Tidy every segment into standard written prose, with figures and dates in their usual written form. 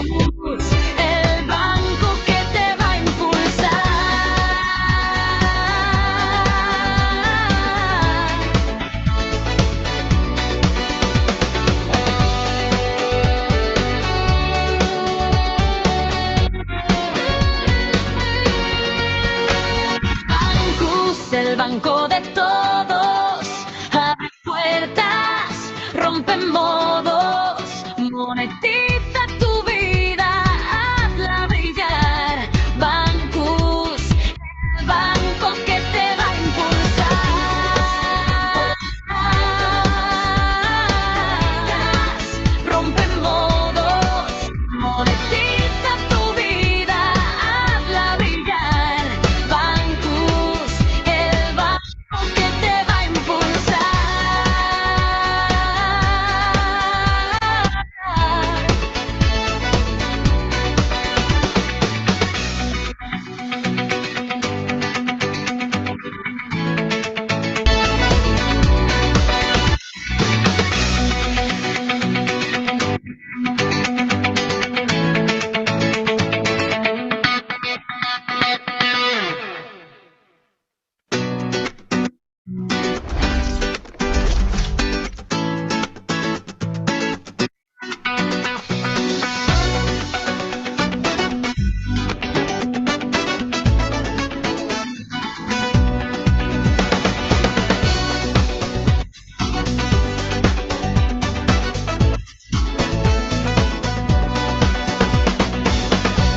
el banco que te va a impulsar. Bancus, el banco de todos, abre puertas, rompe modos, monetiza tu vida, hazla brillar. Bancus, el banco que te va a impulsar. Rompe modos, monetiza tu vida, hazla brillar. Bancus, el banco que te va a impulsar.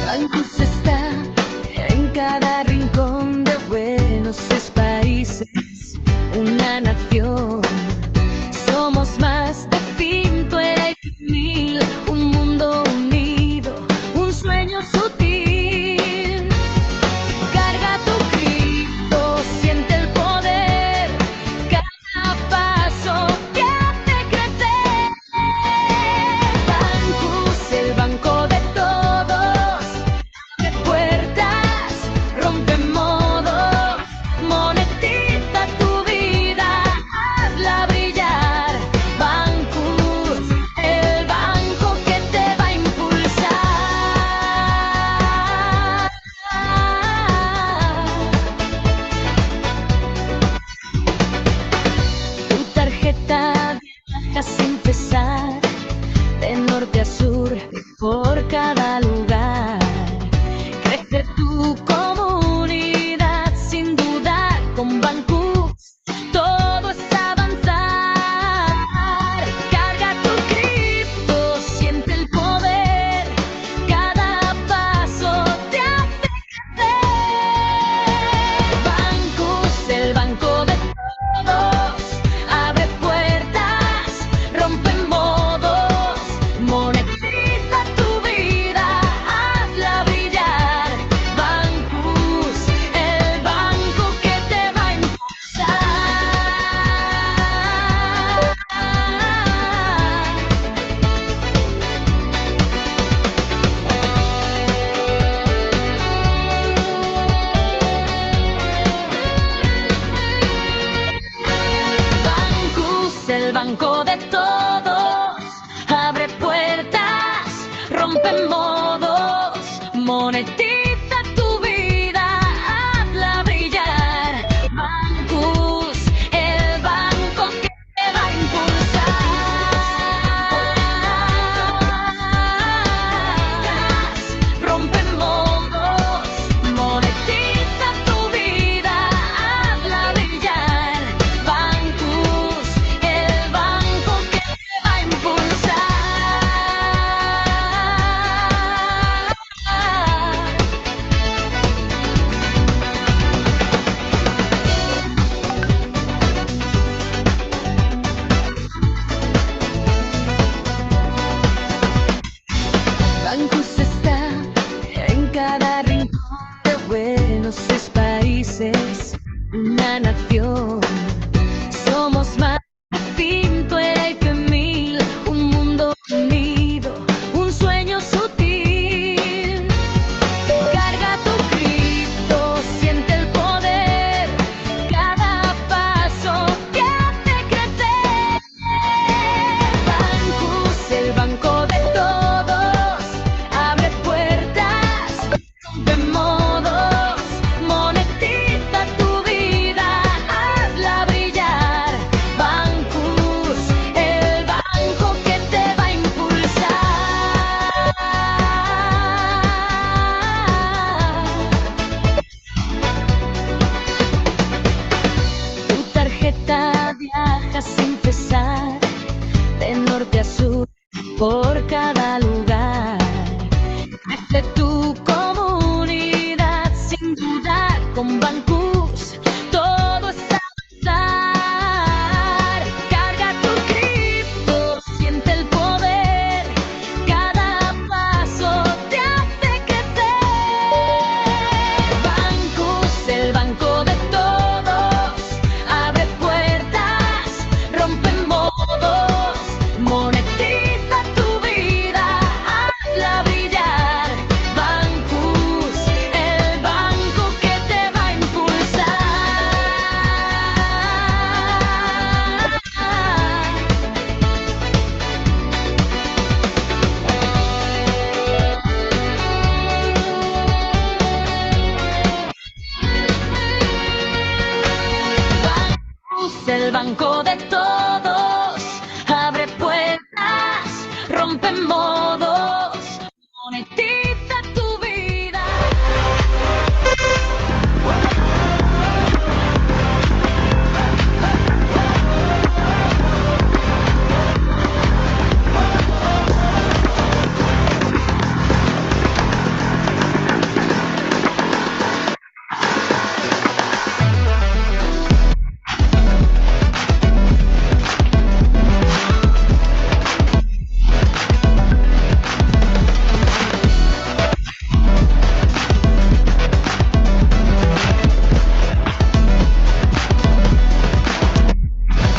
Bancus está en cada rincón de buenos países, una nación. Somos más de 20.000, un mundo unido, un sueño sutil. Carga tu cripto, siente el poder, cada paso te hace crecer. Bancus, el banco de todos, abre puertas, rompe modos, monetiza tu vida, hazla brillar. Bancus, el banco que te va a impulsar. Tu tarjeta viaja sin cesar, de norte a sur, por cada lugar. Crece tu comunidad sin dudar, con Bancus todo es avanzar. Carga tu cripto, siente el poder, cada paso te hace crecer. Bancus, el banco de todos, abre puertas, rompe modos, monetiza tu vida, cada lugar. Crece tu comunidad sin dudar, con Bancus todo es avanzar. Carga tu cripto, siente el poder, cada paso te hace crecer. Bancus, el banco de todos, abre puertas, rompe modos, monetiza tu vida, hazla brillar. Bancus, el banco que te va a impulsar. Bancus, el banco de todos, abre puertas, rompe modos, monetiza tu vida.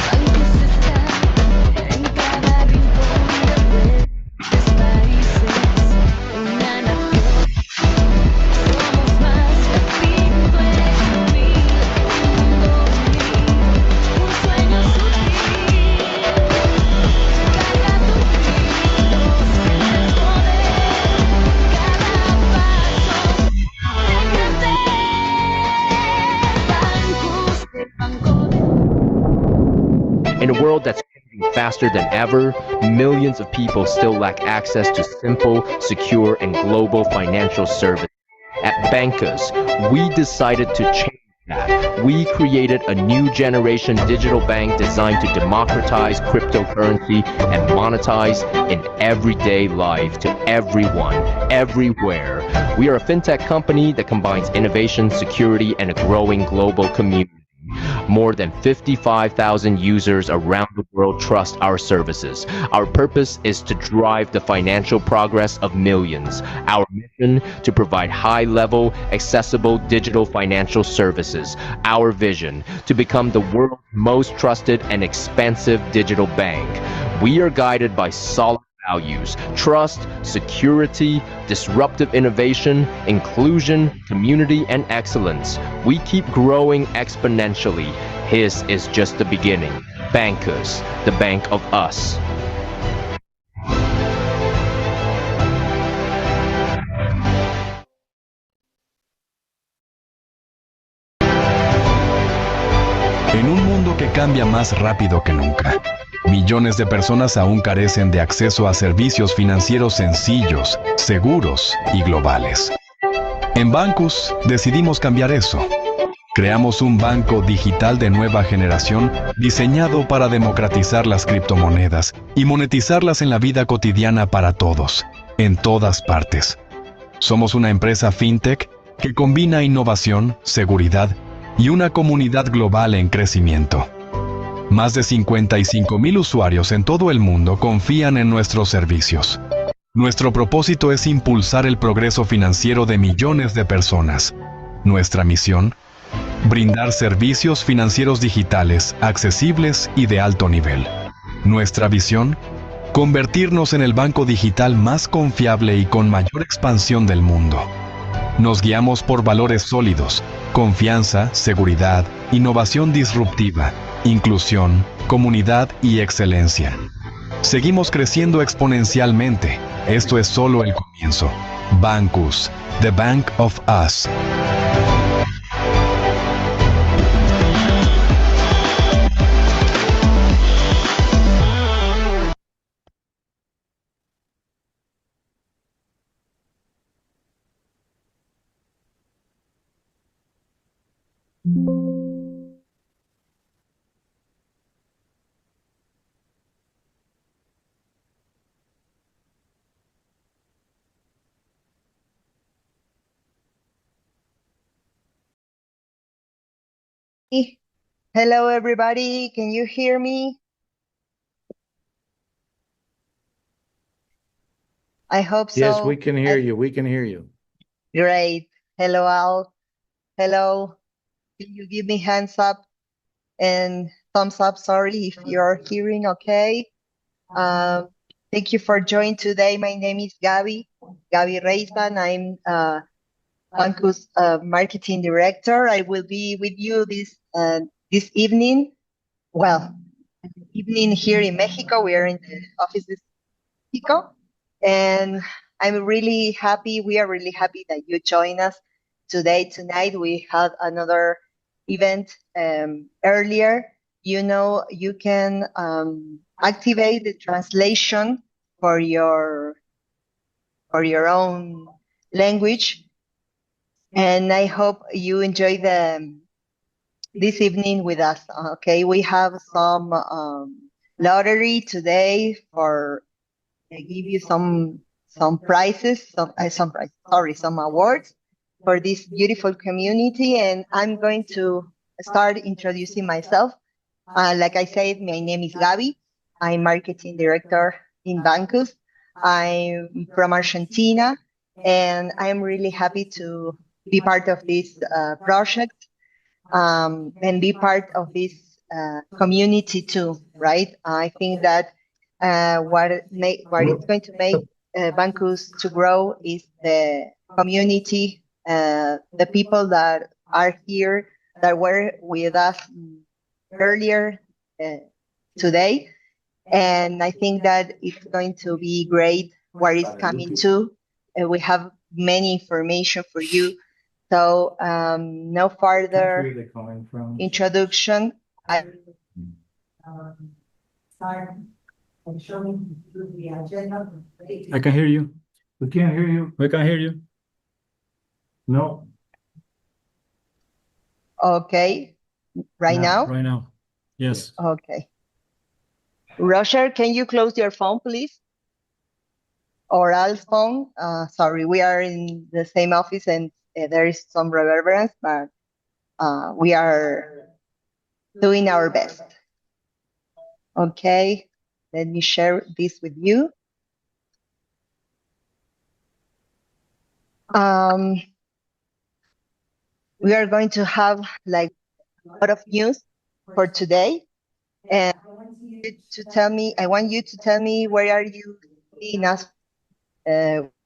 Bancus está en cada rincón de pueblos, países, una nación. Somos más que pinto en mil, un mundo unido, un sueño sutil. Carga tu grito, siente el poder, cada paso te crecer. Bancus, el banco de In a world that's changing faster than ever, millions of people still lack access to simple, secure, and global financial services. At Bancus, we decided to change that. We created a new generation digital bank designed to democratize cryptocurrency and monetize in everyday life to everyone, everywhere. We are a fintech company that combines innovation, security, and a growing global community. More than 55,000 users around the world trust our services. Our purpose is to drive the financial progress of millions. Our mission to provide high-level, accessible digital financial services. Our vision to become the world's most trusted and expansive digital bank. We are guided by solid values: trust, security, disruptive innovation, inclusion, community, and excellence. We keep growing exponentially. His is just the beginning. Bancus, the bank of us. En un mundo que cambia más rápido que nunca, millones de personas aún carecen de acceso a servicios financieros sencillos, seguros y globales. En Bancus decidimos cambiar eso. Creamos un banco digital de nueva generación diseñado para democratizar las criptomonedas y monetizarlas en la vida cotidiana para todos, en todas partes. Somos una empresa fintech que combina innovación, seguridad y una comunidad global en crecimiento. Más de 55,000 usuarios en todo el mundo confían en nuestros servicios. Nuestro propósito es impulsar el progreso financiero de millones de personas. Nuestra misión: brindar servicios financieros digitales, accesibles y de alto nivel. Nuestra visión: convertirnos en el banco digital más confiable y con mayor expansión del mundo. Nos guiamos por valores sólidos: confianza, seguridad, innovación disruptiva, inclusión, comunidad y excelencia. Seguimos creciendo exponencialmente. Esto es solo el comienzo. Bancus, the bank of us. Hello, everybody. Can you hear me? I hope so. Yes, we can hear you. We can hear you. Great. Hello, Al. Hello. Can you give me hands up and thumbs up? Sorry if you're hearing okay. Thank you for joining today. My name is Gaby Reizan. I'm Bancus marketing director. I will be with you this evening. Well, evening here in Mexico. We are in the offices in Mexico, and I'm really happy. We are really happy that you join us today. Tonight we had another event earlier. You know, you can activate the translation for your own language, and I hope you enjoy this evening with us. Okay, we have some lottery today for give you some prizes, some awards for this beautiful community. And I'm going to start introducing myself. Like I said, my name is Gaby. I'm marketing director in Bancus. I'm from Argentina, and I'm really happy to be part of this project and be part of this community too, right? I think that what is going to make Bancus to grow is the community, the people that are here that were with us earlier today. And I think that it's going to be great what is coming too. We have many information for you. So no further introduction. I I can hear you. We can't hear you. We can't hear you. No. Okay, right now? Right now. Yes. Okay. Roger, can you close your phone, please? Or Al's phone? Sorry, we are in the same office and there is some reverberance, but we are doing our best. Okay, let me share this with you. We are going to have like a lot of news for today. And I want you to tell me where are you in us,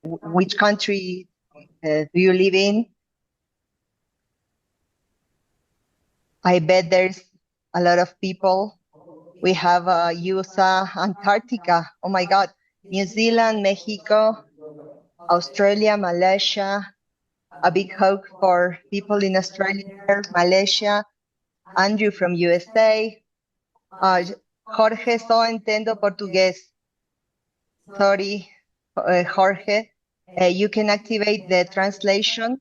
which country do you live in? I bet there's a lot of people. We have USA, Antarctica, oh my God, New Zealand, Mexico, Australia, Malaysia, a big hug for people in Australia, Malaysia, Andrew from USA, Jorge, só entendo portugués. Sorry, Jorge. You can activate the translation.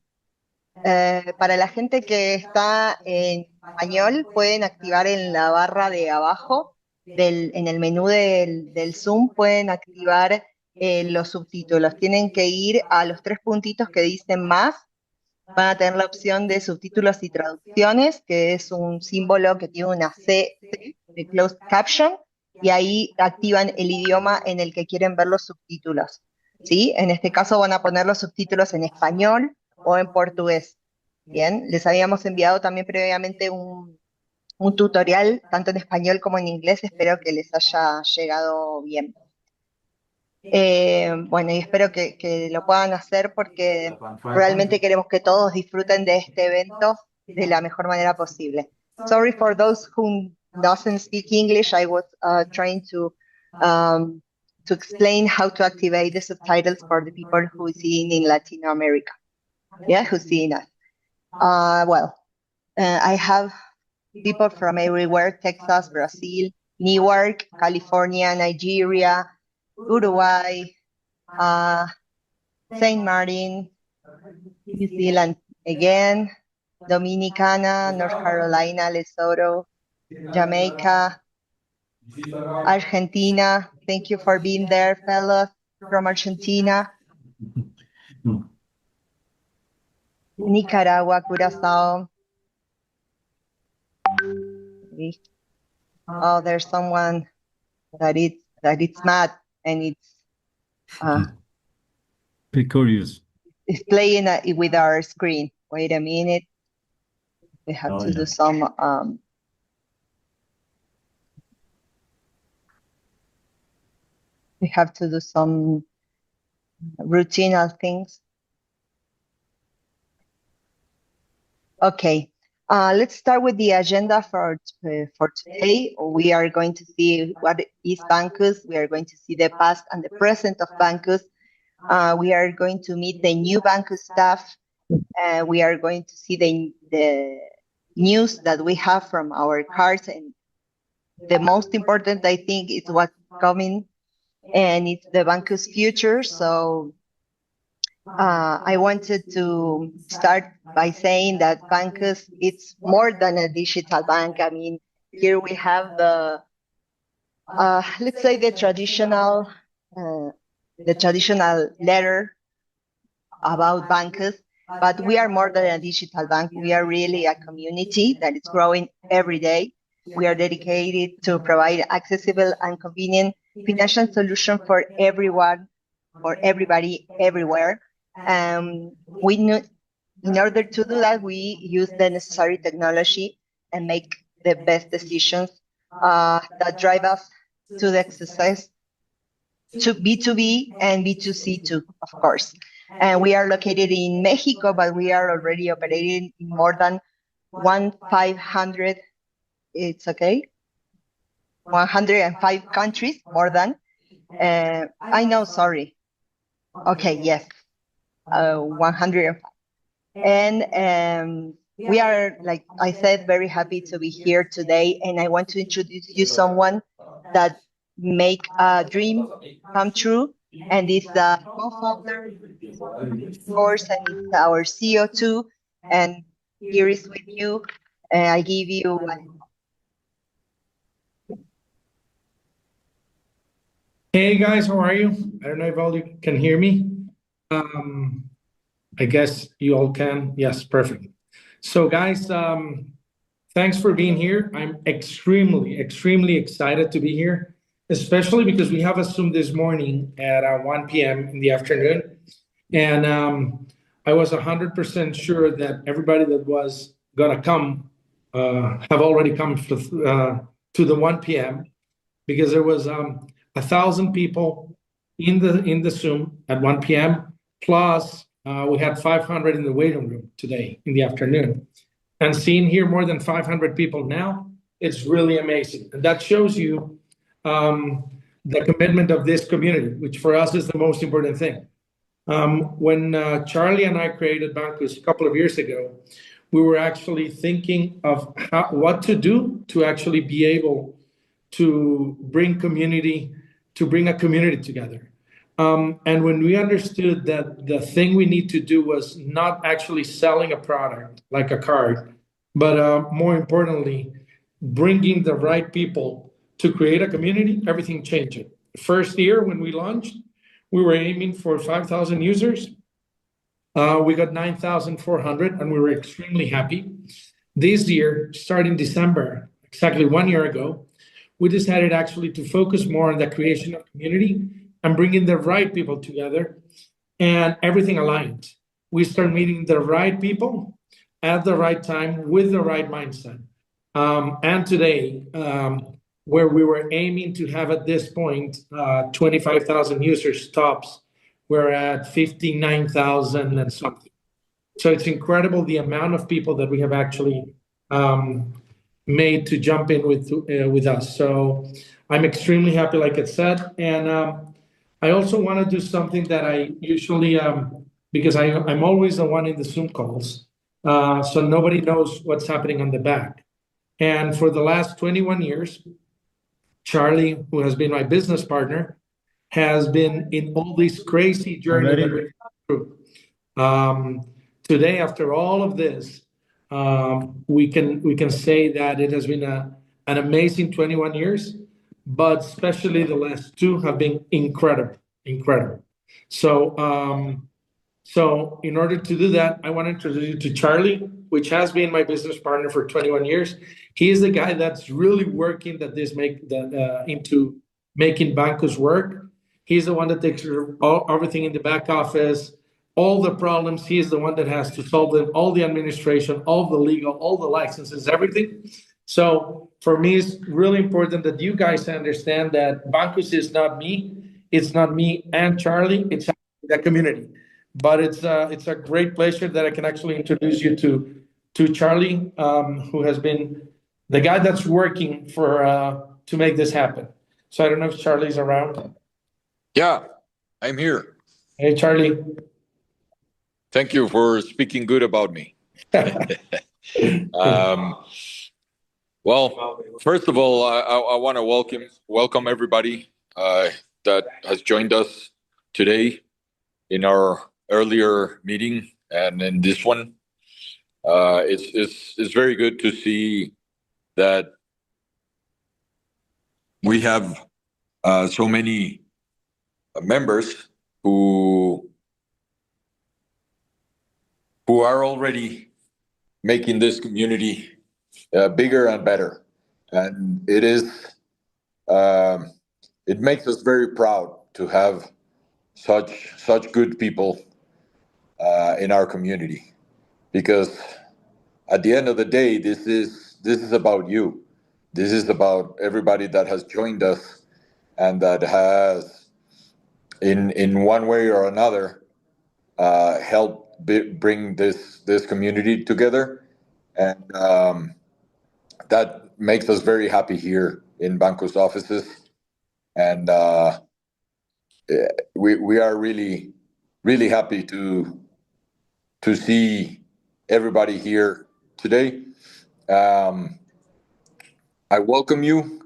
Para la gente que está en español, pueden activar en la barra de abajo, en el menú del Zoom, pueden activar los subtítulos. Tienen que ir a los 3 puntitos que dicen más. Van a tener la opción de subtítulos y traducciones, que es un símbolo que tiene una C de closed caption, y ahí activan el idioma en el que quieren ver los subtítulos. ¿Sí? En este caso van a poner los subtítulos en español o en portugués. Bien, les habíamos enviado también previamente un tutorial, tanto en español como en inglés, espero que les haya llegado bien. Bueno, y espero que lo puedan hacer porque realmente queremos que todos disfruten de este evento de la mejor manera posible. Sorry for those who doesn't speak English. I was trying to explain how to activate the subtitles for the people who is in Latin America. Yeah, who's seeing us. I have people from everywhere: Texas, Brazil, Newark, California, Nigeria, Uruguay, Saint Martin, New Zealand again, Dominicana, North Carolina, Lesotho, Jamaica, Argentina. Thank you for being there, fellows from Argentina. Nicaragua, Curacao, Maybe. Oh, there's someone that it's mad and Be curious. it's playing with our screen. Wait a minute. We have to do some routine things. Okay, let's start with the agenda for today. We are going to see what is Bancus. We are going to see the past and the present of Bancus. We are going to meet the new Bancus staff. We are going to see the news that we have from our cards, and the most important, I think, is what's coming, and it's the Bancus future. So I wanted to start by saying that Bancus, it's more than a digital bank. I mean, here we have the, let's say the traditional letter about Bancus, but we are more than a digital bank. We are really a community that is growing every day. We are dedicated to provide accessible and convenient financial solution for everyone, for everybody, everywhere. We know, in order to do that, we use the necessary technology and make the best decisions that drive us to the success, to B2B and B2C too, of course. And we are located in Mexico, but we are already operating in more than 1,500. It's okay. 105 countries, more than. I know, sorry. Okay, yes. 105. And we are, like I said, very happy to be here today. And I want to introduce you someone that make a dream come true. And it's the co-founder, of course, and it's our CEO too. And here is with you. I give you. Hey guys, how are you? I don't know if all you can hear me. I guess you all can. Yes, perfect. So guys, thanks for being here. I'm extremely excited to be here, especially because we have a Zoom this morning at 1 p.m. in the afternoon. And I was 100% sure that everybody that was gonna come have already come to the 1 p.m. because there was 1,000 people in the Zoom at 1 p.m. plus we had 500 in the waiting room today in the afternoon. And seeing here more than 500 people now, it's really amazing. And that shows you the commitment of this community, which for us is the most important thing. When Charlie and I created Bancus a couple of years ago, we were actually thinking of what to do to actually be able to bring a community together. And when we understood that the thing we need to do was not actually selling a product like a card, but more importantly, bringing the right people to create a community, everything changed. First year when we launched, we were aiming for 5,000 users. We got 9,400 and we were extremely happy. This year, starting December, exactly 1 year ago, we decided actually to focus more on the creation of community and bringing the right people together, and everything aligned. We start meeting the right people at the right time with the right mindset. And today, where we were aiming to have at this point 25,000 users tops, we're at 59,000 and something. So it's incredible the amount of people that we have actually made to jump in with us. So I'm extremely happy, like I said. And I also want to do something that I usually, because I'm always the one in the Zoom calls, so nobody knows what's happening on the back. And for the last 21 years, Charlie, who has been my business partner, has been in all this crazy journey that we've gone through. Today, after all of this, we can say that it has been an amazing 21 years, but especially the last two have been incredible. So, so in order to do that, I want to introduce you to Charlie. which has been my business partner for 21 years. He is the guy that's really working into making Bancus work. He's the one that takes care of everything in the back office, all the problems. He is the one that has to solve them, all the administration, all the legal, all the licenses, everything. So for me, it's really important that you guys understand that Bancus is not me. It's not me and Charlie. It's the community. But it's a great pleasure that I can actually introduce you to Charlie, who has been the guy that's working to make this happen. So I don't know if Charlie's around. Yeah, I'm here. Hey, Charlie. Thank you for speaking good about me. Well, first of all, I want to welcome everybody that has joined us today in our earlier meeting and in this one. It's very good to see that we have so many members who are already making this community bigger and better, and it makes us very proud to have such good people in our community, because at the end of the day, this is about you. This is about everybody that has joined us and that has in one way or another helped bring this community together, and that makes us very happy here in Bancus offices, and we are really happy to see everybody here today. I welcome you,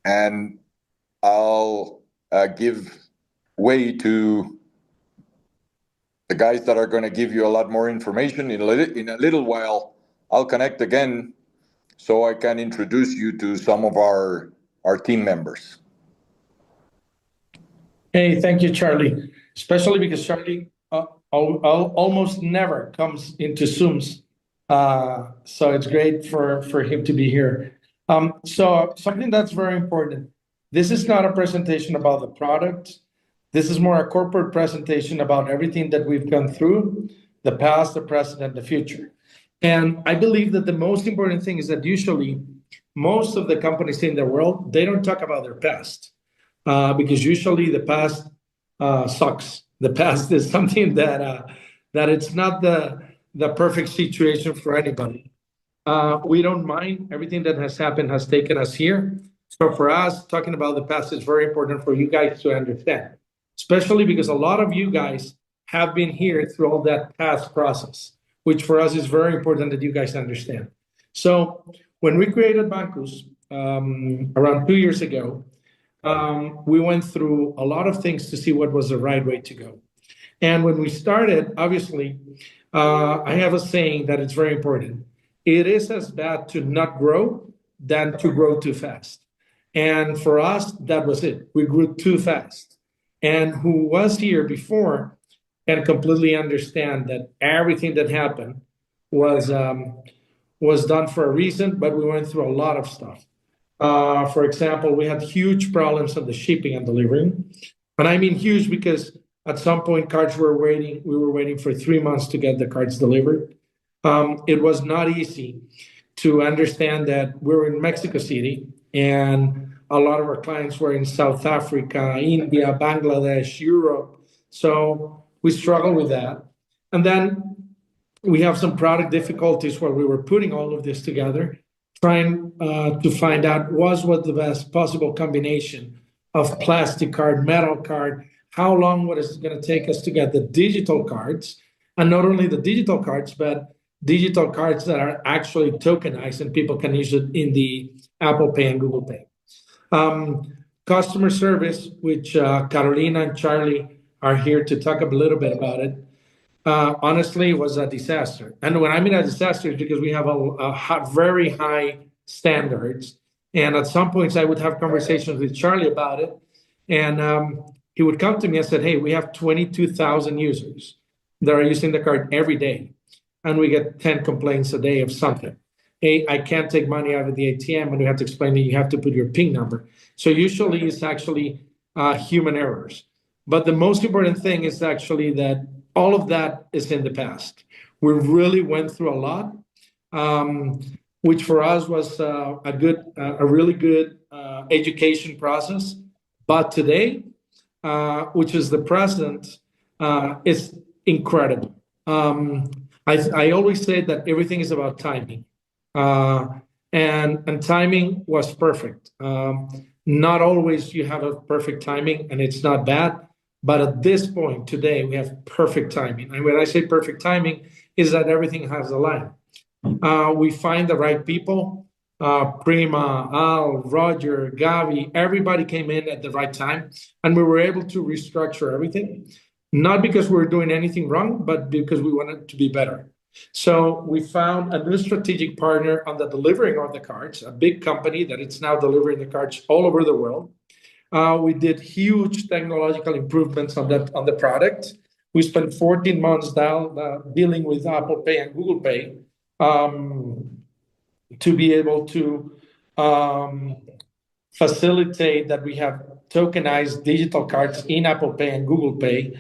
and I'll give way to the guys that are going to give you a lot more information in a little while. I'll connect again so I can introduce you to some of our team members. Hey, thank you, Charlie. Especially because Charlie almost never comes into Zooms. So it's great for him to be here. So something that's very important. This is not a presentation about the product. This is more a corporate presentation about everything that we've gone through, the past, the present, and the future. And I believe that the most important thing is that usually most of the companies in the world, they don't talk about their past, because usually the past sucks. The past is something that it's not the perfect situation for anybody. We don't mind. Everything that has happened has taken us here. So for us, talking about the past is very important for you guys to understand, especially because a lot of you guys have been here through all that past process, which for us is very important that you guys understand. So when we created Bancus around 2 years ago, we went through a lot of things to see what was the right way to go. And when we started, obviously, I have a saying that it's very important. It is as bad to not grow than to grow too fast. And for us, that was it. We grew too fast. And who was here before can completely understand that everything that happened was done for a reason, but we went through a lot of stuff. For example, we had huge problems on the shipping and delivering. And I mean huge because at some point cards were waiting. We were waiting for 3 months to get the cards delivered. It was not easy to understand that we were in Mexico City and a lot of our clients were in South Africa, India, Bangladesh, Europe. So we struggled with that. And then we have some product difficulties while we were putting all of this together, trying to find out what the best possible combination of plastic card, metal card, how long was it going to take us to get the digital cards, and not only the digital cards, but digital cards that are actually tokenized and people can use it in the Apple Pay and Google Pay. Customer service, which Carolina and Charlie are here to talk a little bit about it, honestly was a disaster. And when I mean a disaster, it's because we have a very high standards. And at some points, I would have conversations with Charlie about it. And he would come to me and said, hey, we have 22,000 users. that are using the card every day, and we get 10 complaints a day of something. I can't take money out of the ATM, and we have to explain that you have to put your PIN number. So usually it's actually human errors. But the most important thing is actually that all of that is in the past. We really went through a lot, which for us was a really good education process. But today, which is the present, is incredible. I always say that everything is about timing, and timing was perfect. Not always you have a perfect timing, and it's not bad. But at this point today, we have perfect timing. And when I say perfect timing, is that everything has a line. We find the right people. Prima, Al, Roger, Gavi, everybody came in at the right time, and we were able to restructure everything. Not because we were doing anything wrong, but because we wanted to be better. So we found a new strategic partner on the delivering of the cards, a big company that it's now delivering the cards all over the world. We did huge technological improvements on the product. We spent 14 months now dealing with Apple Pay and Google Pay, to be able to facilitate that we have tokenized digital cards in Apple Pay and Google Pay,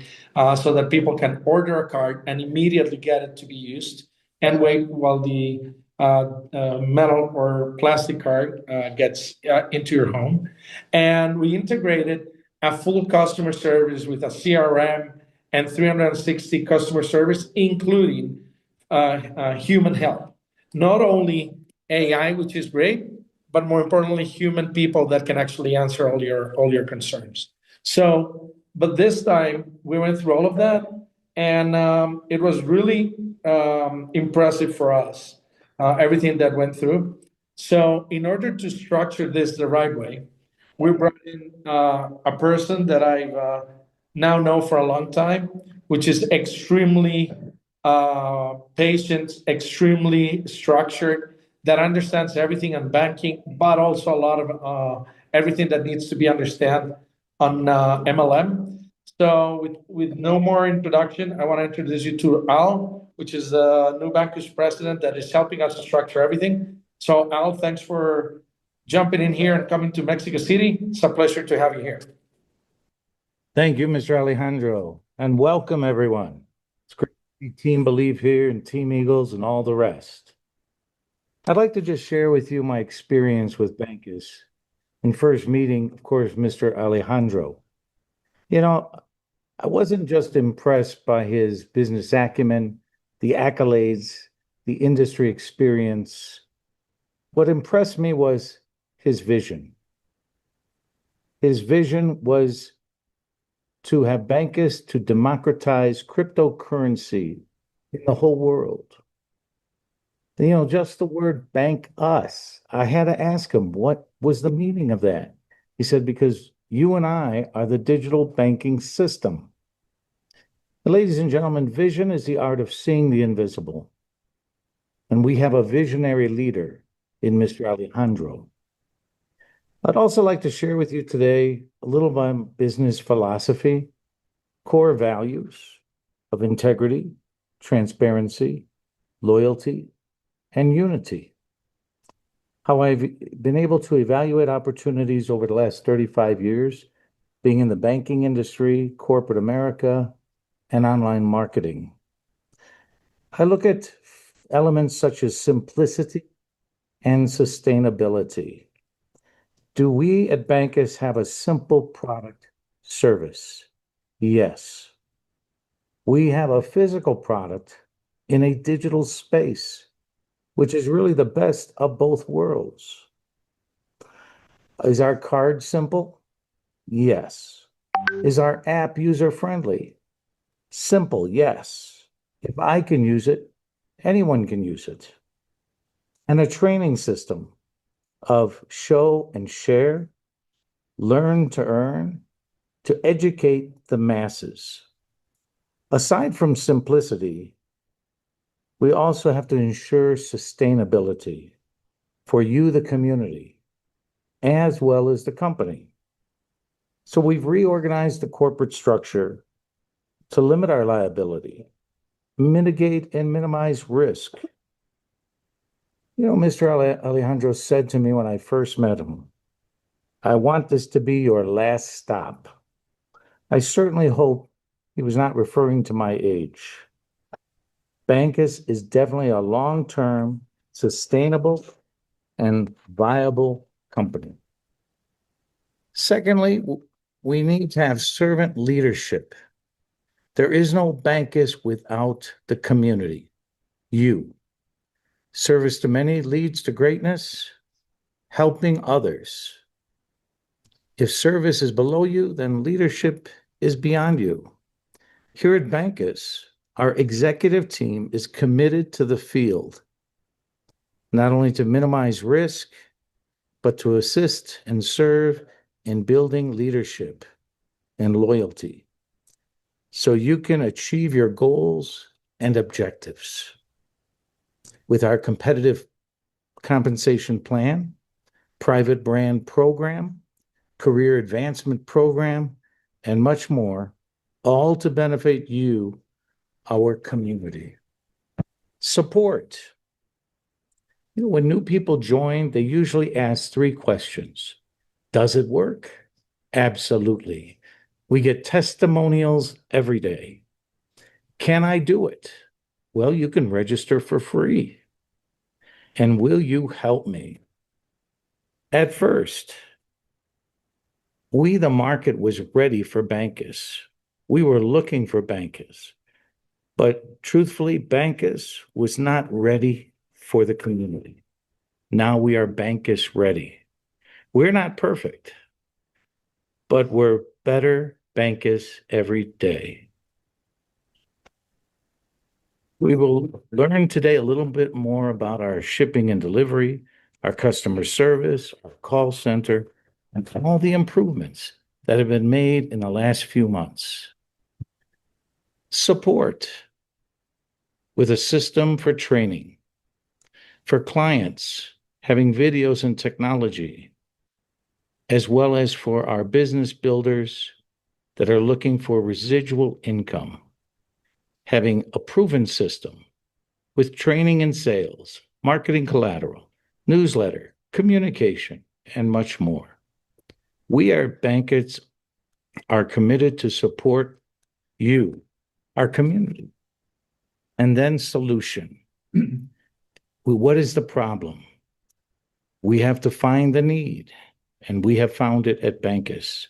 so that people can order a card and immediately get it to be used and wait while the metal or plastic card gets into your home. And we integrated a full customer service with a CRM and 360 customer service, including human help. Not only AI, which is great, but more importantly, human people that can actually answer all your concerns. So, but this time we went through all of that, and it was really impressive for us, everything that went through. So, in order to structure this the right way, we brought in a person that I now know for a long time, which is extremely patient, extremely structured, that understands everything on banking, but also a lot of everything that needs to be understood on MLM. So with no more introduction, I want to introduce you to Al, which is the new Bancus president that is helping us to structure everything. So Al, thanks for jumping in here and coming to Mexico City. It's a pleasure to have you here. Thank you, Mr. Alejandro, and welcome everyone. It's great to see Team Believe here and Team Eagles and all the rest. I'd like to just share with you my experience with Bancus and first meeting, of course, Mr. Alejandro. You know, I wasn't just impressed by his business acumen, the accolades, the industry experience. What impressed me was his vision. His vision was to have Bancus to democratize cryptocurrency in the whole world. You know, just the word bank us. I had to ask him, what was the meaning of that? He said, because you and I are the digital banking system. Ladies and gentlemen, vision is the art of seeing the invisible. And we have a visionary leader in Mr. Alejandro. I'd also like to share with you today a little about business philosophy, core values of integrity, transparency, loyalty, and unity. How I've been able to evaluate opportunities over the last 35 years, being in the banking industry, corporate America, and online marketing. I look at elements such as simplicity and sustainability. Do we at Bancus have a simple product service? Yes. We have a physical product in a digital space, which is really the best of both worlds. Is our card simple? Yes. Is our app user-friendly? Simple, yes. If I can use it, anyone can use it. And a training system of show and share, learn to earn, to educate the masses. Aside from simplicity, we also have to ensure sustainability for you, the community, as well as the company. So we've reorganized the corporate structure to limit our liability mitigate and minimize risk. You know, Mr. Alejandro said to me when I first met him, I want this to be your last stop. I certainly hope he was not referring to my age. Bancus is definitely a long-term, sustainable, and viable company. Secondly, we need to have servant leadership. There is no Bancus without the community. You. Service to many leads to greatness, helping others. If service is below you, then leadership is beyond you. Here at Bancus, our executive team is committed to the field, not only to minimize risk, but to assist and serve in building leadership and loyalty so you can achieve your goals and objectives. With our competitive compensation plan, private brand program, career advancement program, and much more, all to benefit you, our community. Support. You know, when new people join, they usually ask 3 questions. Does it work? Absolutely. We get testimonials every day. Can I do it? Well, you can register for free. And will you help me? At first, we, the market, was ready for Bancus. We were looking for Bancus. But truthfully, Bancus was not ready for the community. Now we are Bancus ready. We're not perfect, but we're better Bancus every day. We will learn today a little bit more about our shipping and delivery, our customer service, our call center, and all the improvements that have been made in the last few months. Support with a system for training, for clients having videos and technology, as well as for our business builders that are looking for residual income, having a proven system with training in sales, marketing collateral, newsletter, communication, and much more. We at Bancus are committed to support you, our community. And then solution. What is the problem? We have to find the need, and we have found it at Bancus.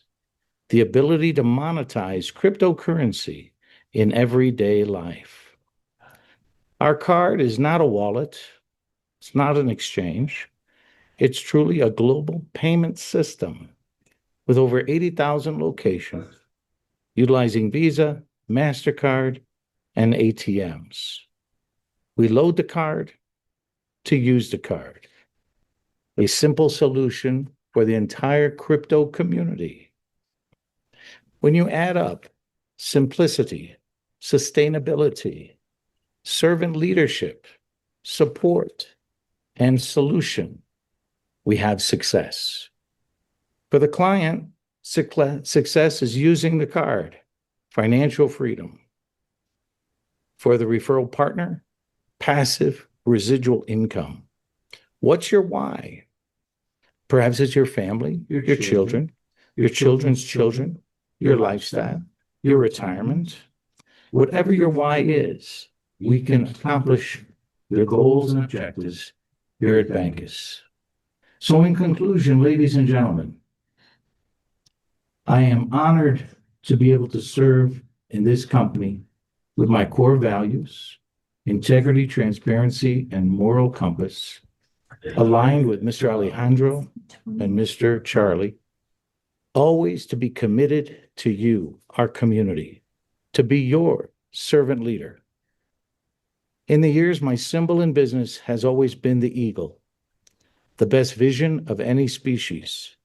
The ability to monetize cryptocurrency in everyday life. Our card is not a wallet. It's not an exchange. It's truly a global payment system with over 80,000 locations, utilizing Visa, MasterCard, and ATMs. We load the card to use the card. A simple solution for the entire crypto community. When you add up simplicity, sustainability, servant leadership, support, and solution, we have success. For the client, success is using the card, financial freedom. For the referral partner, passive residual income. What's your why? Perhaps it's your family, your children, your children's children, your lifestyle, your retirement. Whatever your why is, we can accomplish your goals and objectives here at Bancus. So in conclusion, ladies and gentlemen, I am honored to be able to serve in this company with my core values, integrity, transparency, and moral compass, aligned with Mr. Alejandro and Mr. Charlie, always to be committed to you, our community, to be your servant leader. In the years, my symbol in business has always been the eagle, the best vision of any species.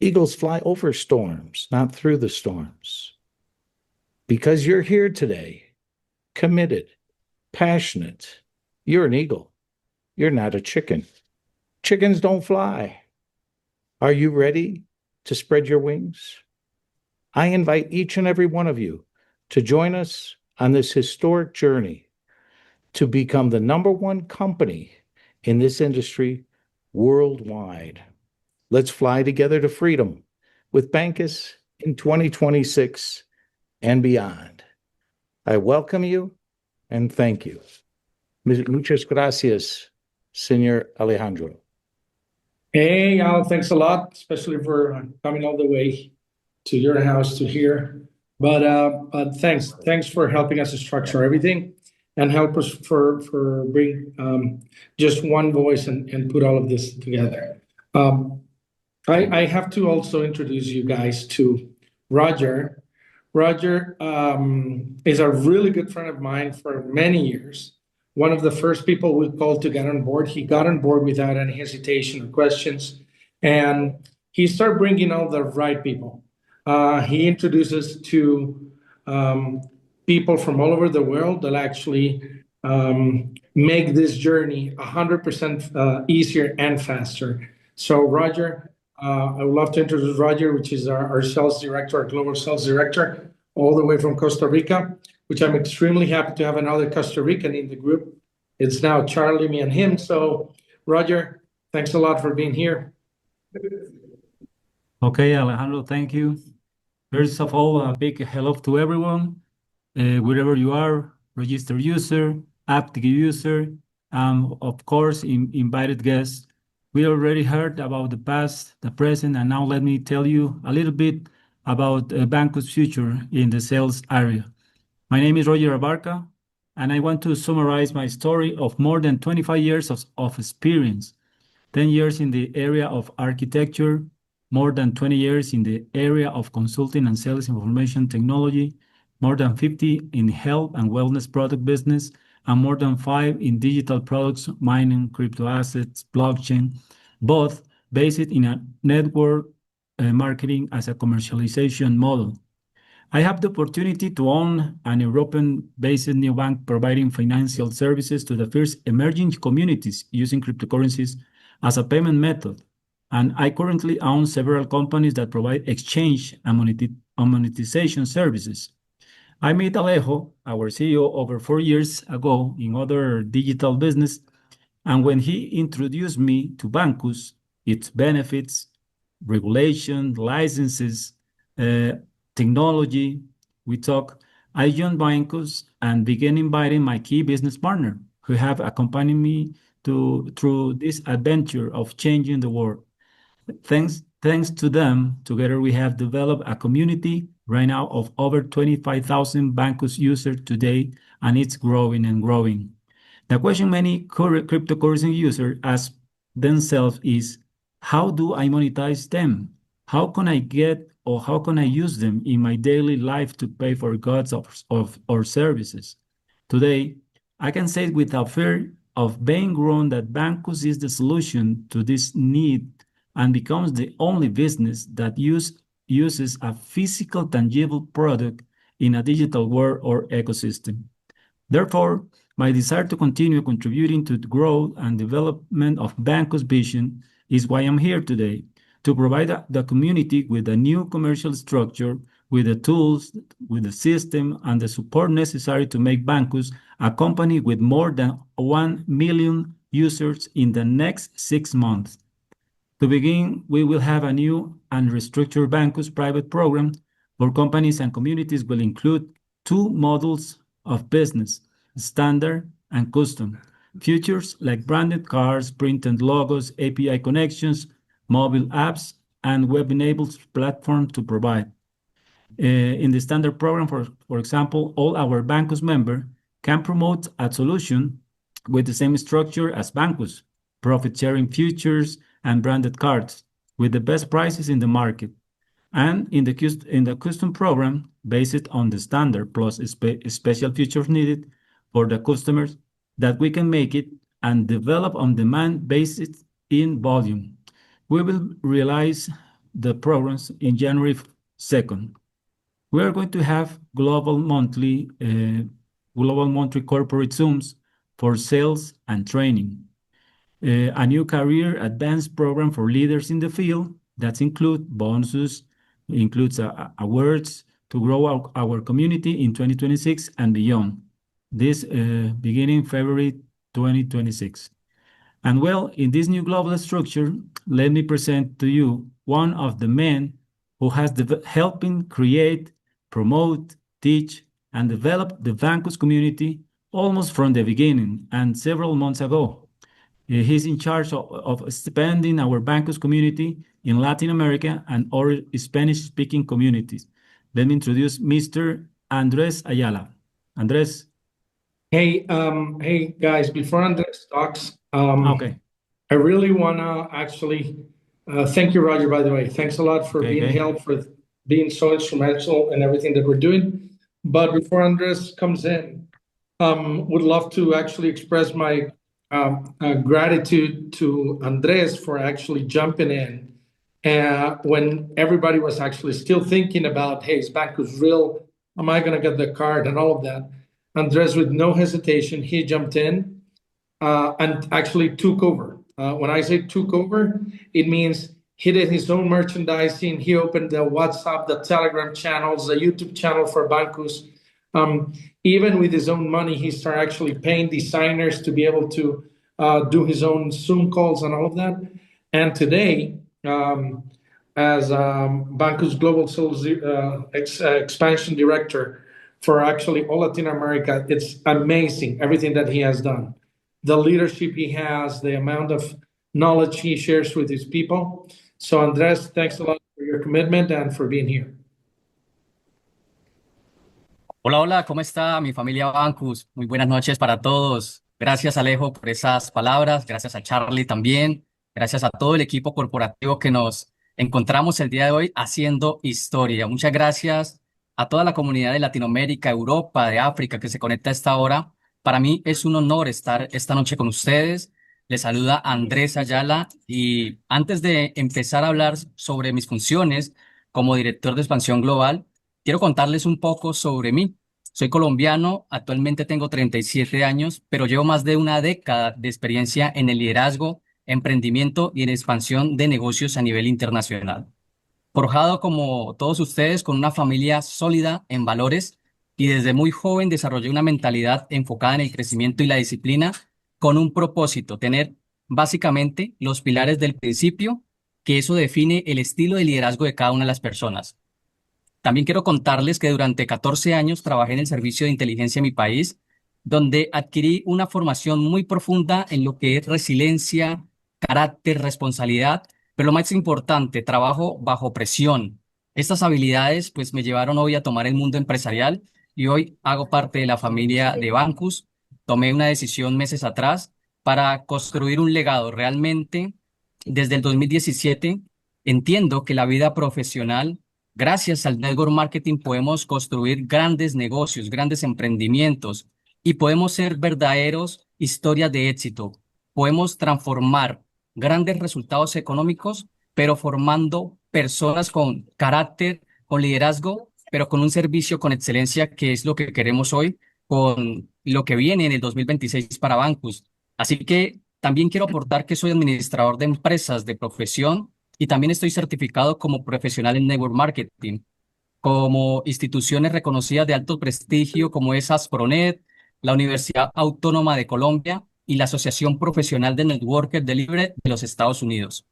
Eagles fly over storms, not through the storms. Because you're here today, committed, passionate, you're an eagle. You're not a chicken. Chickens don't fly. Are you ready to spread your wings? I invite each and every one of you to join us on this historic journey to become the #1 company in this industry worldwide. Let's fly together to freedom with Bancus in 2026 and beyond. I welcome you and thank you. Muchas gracias, Senor Alejandro. Hey, Al, thanks a lot, especially for coming all the way to your house to here. But thanks for helping us structure everything and help us for bring just one voice and put all of this together. I have to also introduce you guys to Roger. Roger is a really good friend of mine for many years. One of the first people we called to get on board. He got on board without any hesitation or questions, and he started bringing all the right people. He introduces to people from all over the world that actually make this journey 100% easier and faster. So Roger, I would love to introduce Roger, which is our sales director, our global sales director, all the way from Costa Rica, which I'm extremely happy to have another Costa Rican in the group. It's now Charlie, me, and him. So Roger, thanks a lot for being here. Okay, Alejandro, thank you. First of all, a big hello to everyone, wherever you are, registered user, active user, of course, invited guests. We already heard about the past, the present, and now let me tell you a little bit about Bancus' future in the sales area. My name is Roger Abarca, and I want to summarize my story of more than 25 years of experience, 10 years in the area of architecture, more than 20 years in the area of consulting and sales information technology, more than 50 in health and wellness product business, and more than 5 in digital products, mining, crypto assets, blockchain, both based in a network marketing as a commercialization model. I have the opportunity to own an European-based neobank providing financial services to the first emerging communities using cryptocurrencies as a payment method. And I currently own several companies that provide exchange and monetization services. I met Alejo, our CEO, over 4 years ago in other digital business, and when he introduced me to Bancus, its benefits, regulation, licenses, technology, I joined Bancus and began inviting my key business partner who have accompanied me through this adventure of changing the world. Thanks to them, together we have developed a community right now of over 25,000 Bancus users today, and it's growing and growing. The question many cryptocurrency users ask themselves is, how do I monetize them? How can I get or how can I use them in my daily life to pay for goods or services? Today, I can say without fear of being wrong that Bancus is the solution to this need and becomes the only business that uses a physical, tangible product in a digital world or ecosystem. Therefore, my desire to continue contributing to the growth and development of Bancus' vision is why I'm here today, to provide the community with a new commercial structure, with the tools, with the system, and the support necessary to make Bancus a company with more than 1 million users in the next 6 months. To begin, we will have a new and restructured Bancus private program for companies and communities will include 2 models of business, standard and custom. Features like branded cards, printed logos, API connections, mobile apps, and web-enabled platform to provide. In the standard program, for example, all our Bancus members can promote a solution with the same structure as Bancus, profit-sharing features, and branded cards with the best prices in the market. And in the custom program, based on the standard plus special features needed for the customers, that we can make it and develop on demand based in volume. We will realize the programs in January 2nd. We are going to have global monthly corporate Zooms for sales and training. A new career advanced program for leaders in the field that includes bonuses, includes awards to grow our community in 2026 and beyond. this beginning February 2026. And well, in this new global structure, let me present to you one of the men who has helping create, promote, teach, and develop the Bancus community almost from the beginning and several months ago. He's in charge of expanding our Bancus community in Latin America and other Spanish-speaking communities. Let me introduce Mr. Andres Ayala. Andres. Hey guys, before Andres talks, Okay. I really wanna actually thank you, Roger, by the way. Thanks a lot for being help, for being so instrumental in everything that we're doing. But before Andres comes in, would love to actually express my gratitude to Andres for actually jumping in when everybody was actually still thinking about, hey, is Bancus real? Am I gonna get the card and all of that? Andres, with no hesitation, he jumped in and actually took over. When I say took over, it means he did his own merchandising. He opened the WhatsApp, the Telegram channels, the YouTube channel for Bancus. Even with his own money, he started actually paying designers to be able to do his own Zoom calls and all of that. And today, as Bancus Global Sales Expansion Director for actually all Latin America, it's amazing everything that he has done. The leadership he has, the amount of knowledge he shares with his people. So Andres, thanks a lot for your commitment and for being here. Hola, hola, ¿cómo está mi familia Bancus? Muy buenas noches para todos. Gracias, Alejo, por esas palabras. Gracias a Charlie también. Gracias a todo el equipo corporativo que nos encontramos el día de hoy haciendo historia. Muchas gracias a toda la comunidad de Latinoamérica, Europa, de África que se conecta a esta hora. Para mí es un honor estar esta noche con ustedes. Les saluda Andrés Ayala y antes de empezar a hablar sobre mis funciones como director de expansión global, quiero contarles un poco sobre mí. Soy colombiano, actualmente tengo 37 años, pero llevo más de una década de experiencia en el liderazgo, emprendimiento y en expansión de negocios a nivel internacional. Forjado como todos ustedes con una familia sólida en valores y desde muy joven desarrollé una mentalidad enfocada en el crecimiento y la disciplina con un propósito, tener básicamente los pilares del principio, que eso define el estilo de liderazgo de cada una de las personas. También quiero contarles que durante 14 años trabajé en el servicio de inteligencia en mi país, donde adquirí una formación muy profunda en lo que es resiliencia, carácter, responsabilidad, pero lo más importante, trabajo bajo presión. Estas habilidades pues me llevaron hoy a tomar el mundo empresarial y hoy hago parte de la familia de Bancus. Tomé una decisión meses atrás para construir un legado. Realmente, desde el 2017, entiendo que la vida profesional, gracias al network marketing, podemos construir grandes negocios, grandes emprendimientos y podemos ser verdaderos historias de éxito. Podemos transformar grandes resultados económicos, pero formando personas con carácter, con liderazgo, pero con un servicio con excelencia, que es lo que queremos hoy con lo que viene en el 2026 para Bancus. Así que también quiero aportar que soy administrador de empresas de profesión y también estoy certificado como profesional en network marketing, como instituciones reconocidas de alto prestigio como es Aspronet, la Universidad Autónoma de Colombia y la Asociación Profesional de Networker de Libre de los Estados Unidos.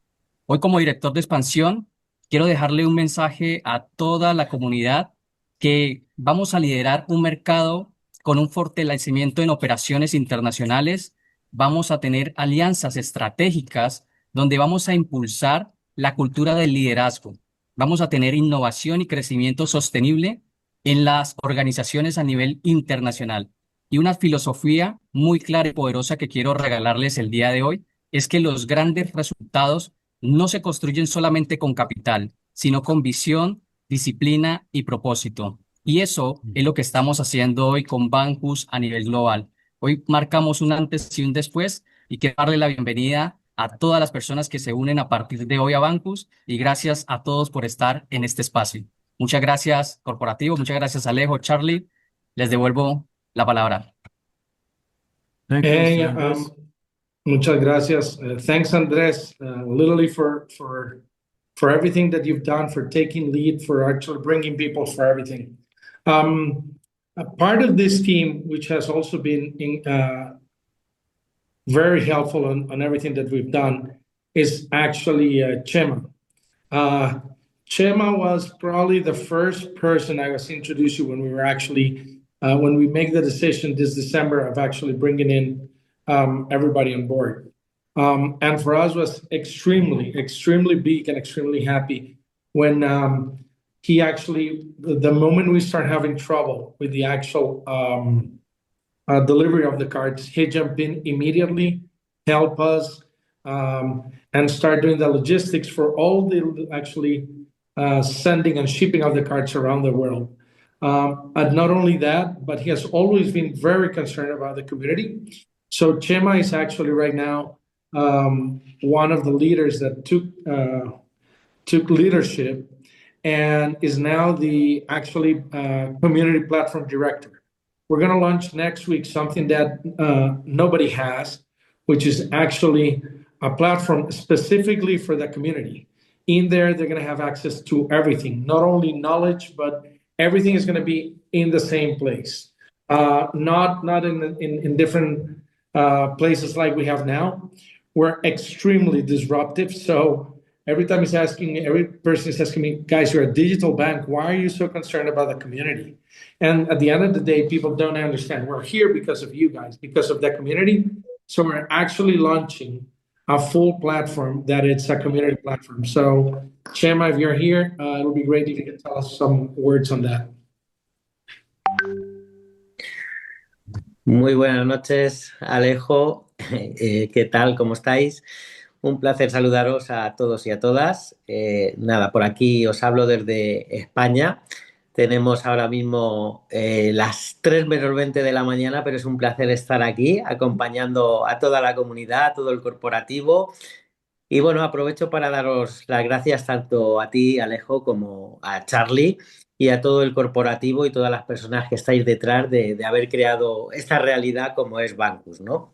Hoy como director de expansión, quiero dejarle un mensaje a toda la comunidad que vamos a liderar un mercado con un fortalecimiento en operaciones internacionales. Vamos a tener alianzas estratégicas donde vamos a impulsar la cultura del liderazgo. Vamos a tener innovación y crecimiento sostenible en las organizaciones a nivel internacional. Y una filosofía muy clara y poderosa que quiero regalarles el día de hoy es que los grandes resultados no se construyen solamente con capital, sino con visión, disciplina y propósito. Y eso es lo que estamos haciendo hoy con Bancus a nivel global. Hoy marcamos un antes y un después y quiero darle la bienvenida a todas las personas que se unen a partir de hoy a Bancus y gracias a todos por estar en este espacio. Muchas gracias, corporativo. Muchas gracias, Alejo, Charlie. Les devuelvo la palabra. Thank you, Mr. Andres. Muchas gracias. Thanks, Andres, literally for everything that you've done, for taking lead, for actually bringing people, for everything. a part of this team, which has also been very helpful on everything that we've done, is actually Chema. Chema was probably the first person I was introduced to when we were actually when we make the decision this December of actually bringing in everybody on board. And for us was extremely big and extremely happy when he actually, the moment we start having trouble with the actual delivery of the cards, he jumped in immediately, help us, and start doing the logistics for all the actually sending and shipping of the cards around the world. And not only that, but he has always been very concerned about the community. So Chema is actually right now one of the leaders that took leadership and is now the actually community platform director. We're going to launch next week something that nobody has, which is actually a platform specifically for the community. In there, they're going to have access to everything, not only knowledge, but everything is going to be in the same place, not in different places like we have now. We're extremely disruptive. So every time every person is asking me, guys, you're a digital bank. Why are you so concerned about the community? And at the end of the day, people don't understand. We're here because of you guys, because of the community. So we're actually launching a full platform that it's a community platform. So Chema, if you're here, it'll be great if you can tell us some words on that. Muy buenas noches, Alejo. ¿Qué tal? ¿Cómo estáis? Un placer saludaros a todos y a todas. Nada, por aquí os hablo desde España. Tenemos ahora mismo las 3 menos 20 de la mañana, pero es un placer estar aquí acompañando a toda la comunidad, a todo el corporativo. Y bueno, aprovecho para daros las gracias tanto a ti, Alejo, como a Charlie y a todo el corporativo y todas las personas que estáis detrás de haber creado esta realidad como es Bancus, ¿no?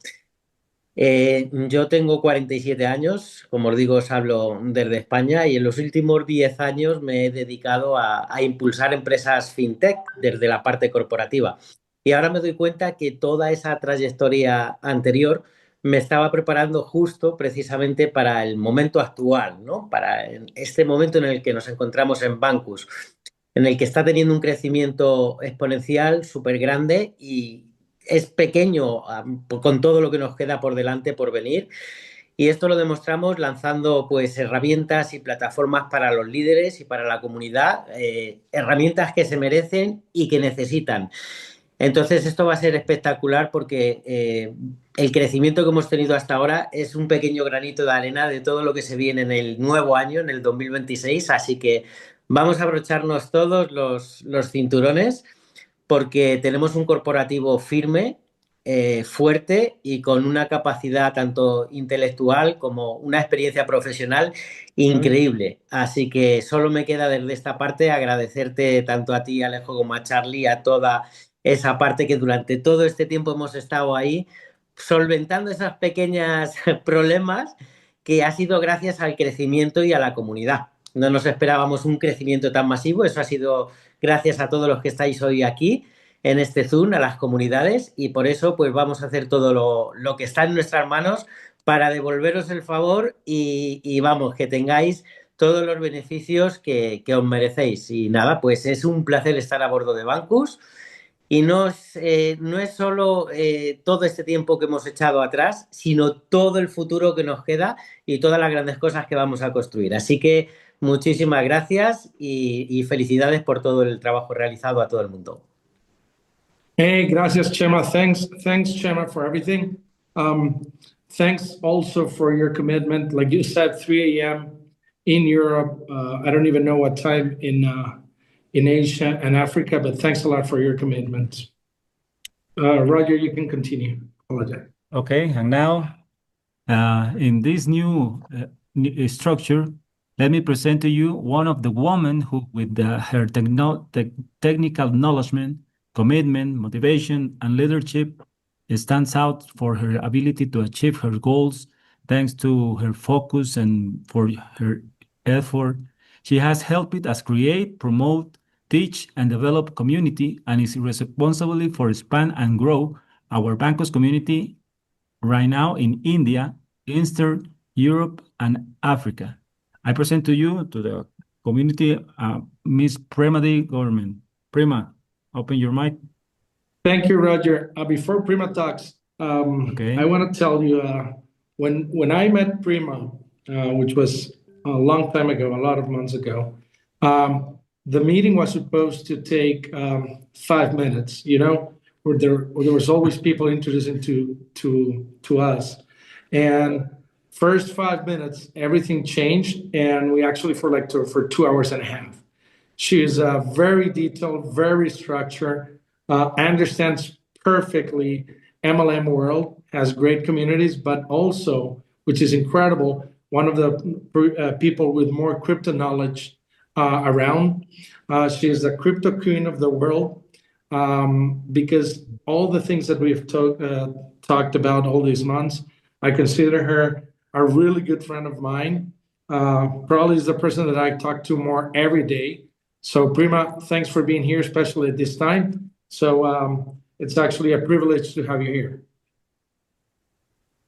Yo tengo 47 años, como os digo, os hablo desde España y en los últimos 10 años me he dedicado a impulsar empresas fintech desde la parte corporativa. Y ahora me doy cuenta que toda esa trayectoria anterior me estaba preparando justo precisamente para el momento actual, ¿no? Para este momento en el que nos encontramos en Bancus, en el que está teniendo un crecimiento exponencial súper grande y es pequeño con todo lo que nos queda por delante, por venir. Y esto lo demostramos lanzando pues herramientas y plataformas para los líderes y para la comunidad, herramientas que se merecen y que necesitan. Entonces esto va a ser espectacular porque el crecimiento que hemos tenido hasta ahora es un pequeño granito de arena de todo lo que se viene en el nuevo año, en el 2026. Así que vamos a abrocharnos todos los cinturones porque tenemos un corporativo firme, fuerte y con una capacidad tanto intelectual como una experiencia profesional increíble. Así que solo me queda desde esta parte agradecerte tanto a ti, Alejo, como a Charlie, a toda esa parte que durante todo este tiempo hemos estado ahí solventando esos pequeños problemas que ha sido gracias al crecimiento y a la comunidad. No nos esperábamos un crecimiento tan masivo, eso ha sido gracias a todos los que estáis hoy aquí en este Zoom, a las comunidades, y por eso pues vamos a hacer todo lo que está en nuestras manos para devolveros el favor y vamos, que tengáis todos los beneficios que os merecéis. Y nada, pues es un placer estar a bordo de Bancus. Y no es solo todo este tiempo que hemos echado atrás, sino todo el futuro que nos queda y todas las grandes cosas que vamos a construir. Así que muchísimas gracias y felicidades por todo el trabajo realizado a todo el mundo. Hey, gracias, Chema. Thanks, Chema, for everything. Thanks also for your commitment. Like you said, 3 a.m. in Europe. I don't even know what time in Asia and Africa, but thanks a lot for your commitment. Roger, you can continue. Apologize. Okay, and now in this new structure, let me present to you one of the women who, with her technical knowledge, commitment, motivation, and leadership, stands out for her ability to achieve her goals thanks to her focus and for her effort. She has helped us create, promote, teach, and develop community, and is responsible for expand and grow our Bancus community right now in India, Eastern Europe, and Africa. I present to you, to the community, Miss Prima de Government. Prima, open your mic. Thank you, Roger. Before Prima talks, Okay. I want to tell you, when I met Prima, which was a long time ago, a lot of months ago, the meeting was supposed to take 5 minutes, where there was always people introducing to us. And first 5 minutes, everything changed, and we actually for 2 hours and a half. She is very detailed, very structured, understands perfectly MLM world, has great communities, but also, which is incredible, one of the people with more crypto knowledge around. She is the crypto queen of the world, because all the things that we've talked about all these months, I consider her a really good friend of mine. Probably is the person that I talk to more every day. So Prima, thanks for being here, especially at this time. So it's actually a privilege to have you here.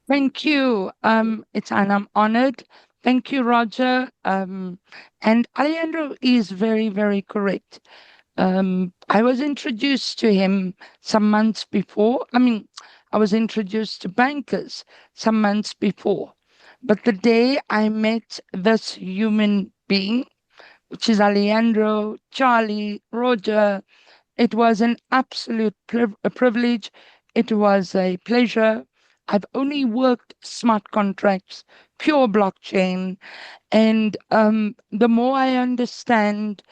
Thank you. And I'm honored. Thank you, Roger. And Alejandro is very, very correct. I was introduced to him some months before. I was introduced to Bancus some months before. But the day I met this human being, which is Alejandro, Charlie, Roger, it was an absolute privilege. It was a pleasure. I've only worked smart contracts, pure blockchain. And the more I understand,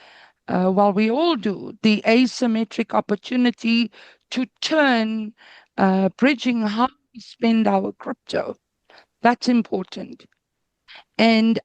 while we all do, the asymmetric opportunity to turn bridging how we spend our crypto, that's important. And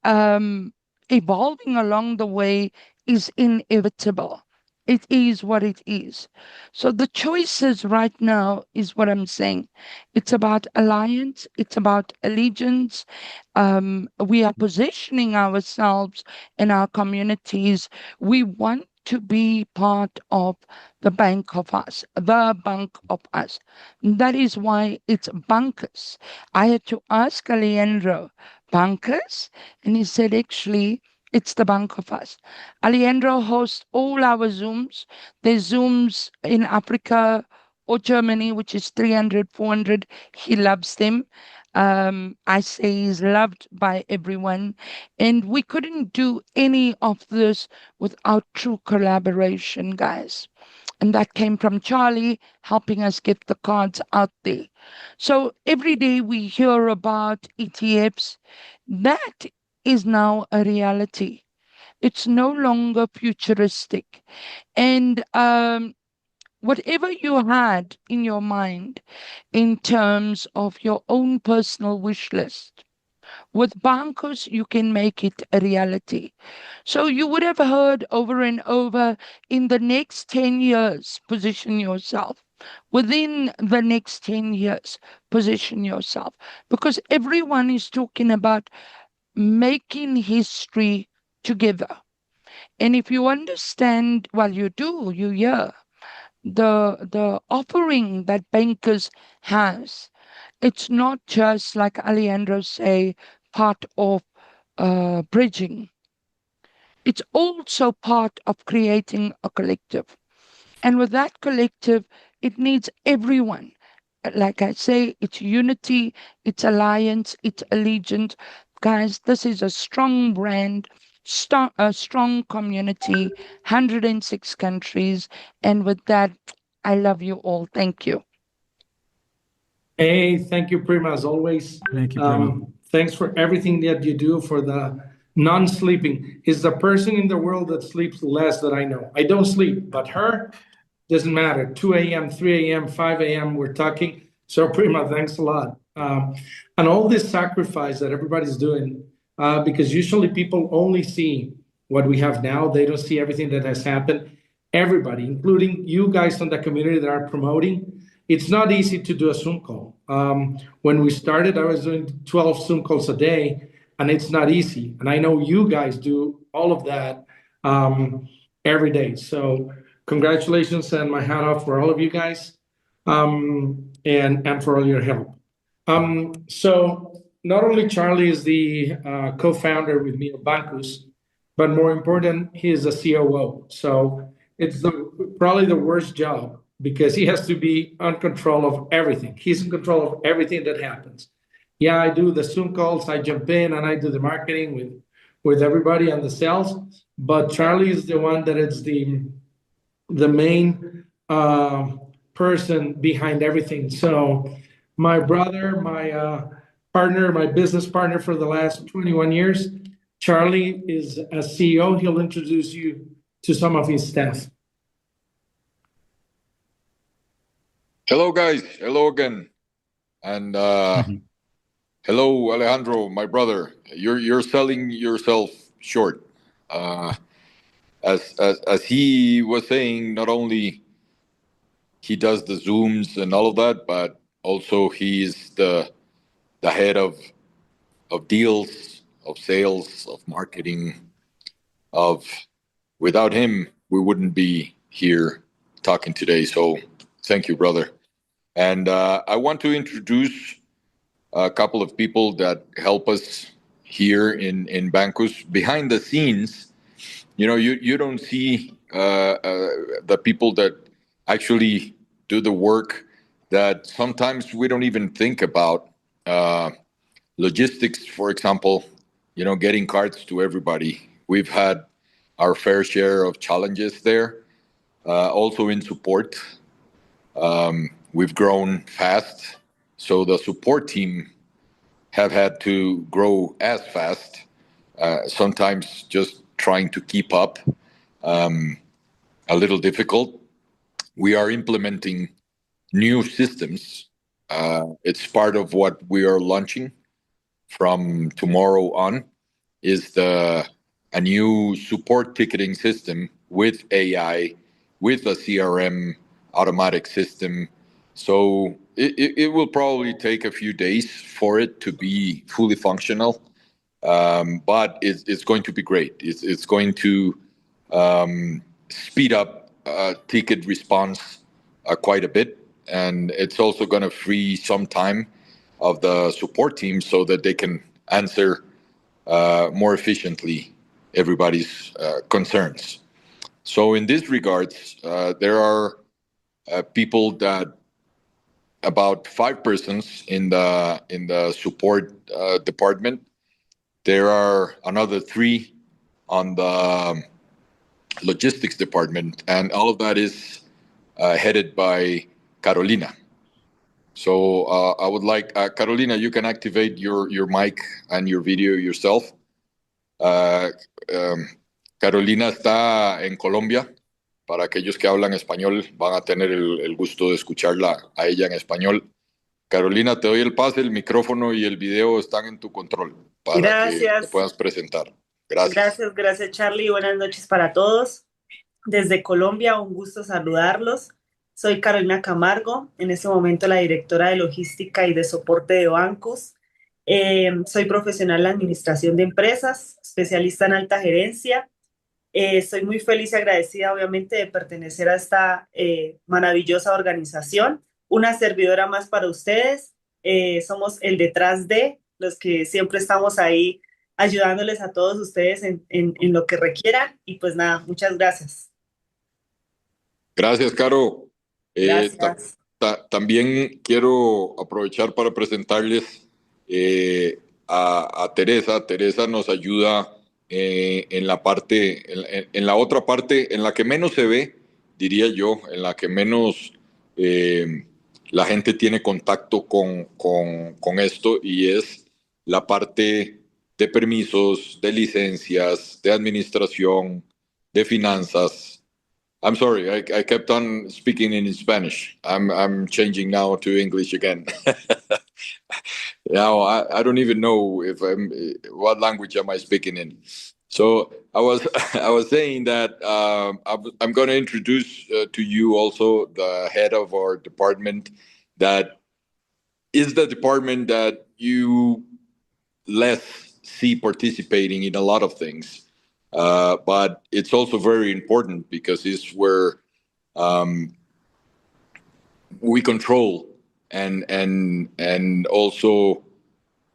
evolving along the way is inevitable. It is what it is. So the choices right now is what I'm saying. It's about alliance. It's about allegiance. We are positioning ourselves in our communities. We want to be part of the bank of us, the bank of us. That is why it's Bancus. I had to ask Alejandro, Bancus? And he said, actually, it's the bank of us. Alejandro hosts all our Zooms. There's Zooms in Africa or Germany, which is 300, 400. He loves them. I say he's loved by everyone. And we couldn't do any of this without true collaboration, guys. And that came from Charlie helping us get the cards out there. So every day we hear about ETFs. That is now a reality. It's no longer futuristic. And whatever you had in your mind in terms of your own personal wish list, with Bancus, you can make it a reality. So you would have heard over and over, in the next 10 years, position yourself. Within the next 10 years, position yourself. Because everyone is talking about making history together. And if you understand, well, you do, you hear the offering that Bancus has. It's not just like Alejandro say, part of bridging. It's also part of creating a collective. And with that collective, it needs everyone. Like I say, it's unity, it's alliance, it's allegiance. Guys, this is a strong brand, a strong community, 106 countries. And with that, I love you all. Thank you. Hey, thank you, Prima, as always. Thank you, Prima. Thanks for everything that you do for the non-sleeping. Is the person in the world that sleeps less that I know. I don't sleep, but her, doesn't matter. 2 a.m., 3 a.m., 5 a.m., we're talking. So Prima, thanks a lot. And all this sacrifice that everybody's doing, because usually people only see what we have now. They don't see everything that has happened. Everybody, including you guys on the community that are promoting, it's not easy to do a Zoom call. When we started, I was doing 12 Zoom calls a day, and it's not easy. And I know you guys do all of that. every day. So congratulations and my hat off for all of you guys, and for all your help. So not only Charlie is the co-founder with me of Bancus, but more important, he is a COO. So it's probably the worst job because he has to be on control of everything. He's in control of everything that happens. Yeah, I do the Zoom calls, I jump in and I do the marketing with everybody and the sales, but Charlie is the one that is the main person behind everything. So my brother, my partner, my business partner for the last 21 years, Charlie is a CEO. He'll introduce you to some of his staff. Hello, guys. Hello again. And hello, Alejandro, my brother. You're selling yourself short. As he was saying, not only he does the Zooms and all of that, but also he's the head of deals, of sales, of marketing. Without him, we wouldn't be here talking today. So thank you, brother. And I want to introduce a couple of people that help us here in Bancus behind the scenes. You don't see the people that actually do the work that sometimes we don't even think about. Logistics, for example, getting cards to everybody. We've had our fair share of challenges there. Also in support, we've grown fast, so the support team have had to grow as fast. Sometimes just trying to keep up, a little difficult. We are implementing new systems. It's part of what we are launching from tomorrow on, is a new support ticketing system with AI, with a CRM automatic system. So it will probably take a few days for it to be fully functional, but it's going to be great. It's going to speed up ticket response quite a bit, and it's also going to free some time of the support team so that they can answer more efficiently everybody's concerns. So in this regards, there are people that about 5 persons in the support department. There are another 3 on the logistics department, and all of that is headed by Carolina. So I would like, Carolina, you can activate your mic and your video yourself. Carolina está en Colombia. Para aquellos que hablan español van a tener el gusto de escucharla a ella en español. Carolina, te doy el pase, el micrófono y el video están en tu control para que te puedas presentar. Gracias. Gracias, Charlie. Buenas noches para todos. Desde Colombia, un gusto saludarlos. Soy Carolina Camargo, en este momento la directora de logística y de soporte de Bancus. Soy profesional en administración de empresas, especialista en alta gerencia. Estoy muy feliz y agradecida, obviamente, de pertenecer a esta maravillosa organización. Una servidora más para ustedes. Somos el detrás de los que siempre estamos ahí ayudándoles a todos ustedes en lo que requieran. Y pues nada, muchas gracias. Gracias, Caro. Gracias. También quiero aprovechar para presentarles a Teresa. Teresa nos ayuda en la parte, en la otra parte, en la que menos se ve, diría yo, en la que menos la gente tiene contacto con esto, y es la parte de permisos, de licencias, de administración, de finanzas. I'm sorry, I kept on speaking in Spanish. I'm changing now to English again. Now I don't even know if what language am I speaking in. So I was saying that I'm going to introduce to you also the head of our department, that is the department that you less see participating in a lot of things. But it's also very important because it's where we control and also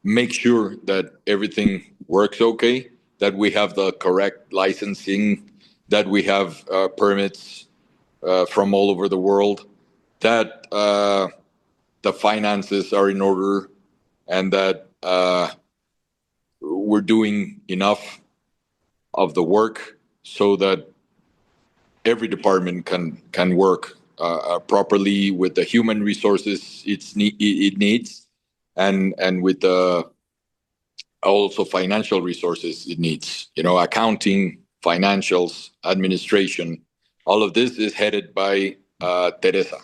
make sure that everything works okay, that we have the correct licensing, that we have permits from all over the world, that the finances are in order, and that we're doing enough of the work so that every department can work properly with the human resources it needs, and with the also financial resources it needs. Accounting, financials, administration. All of this is headed by Teresa.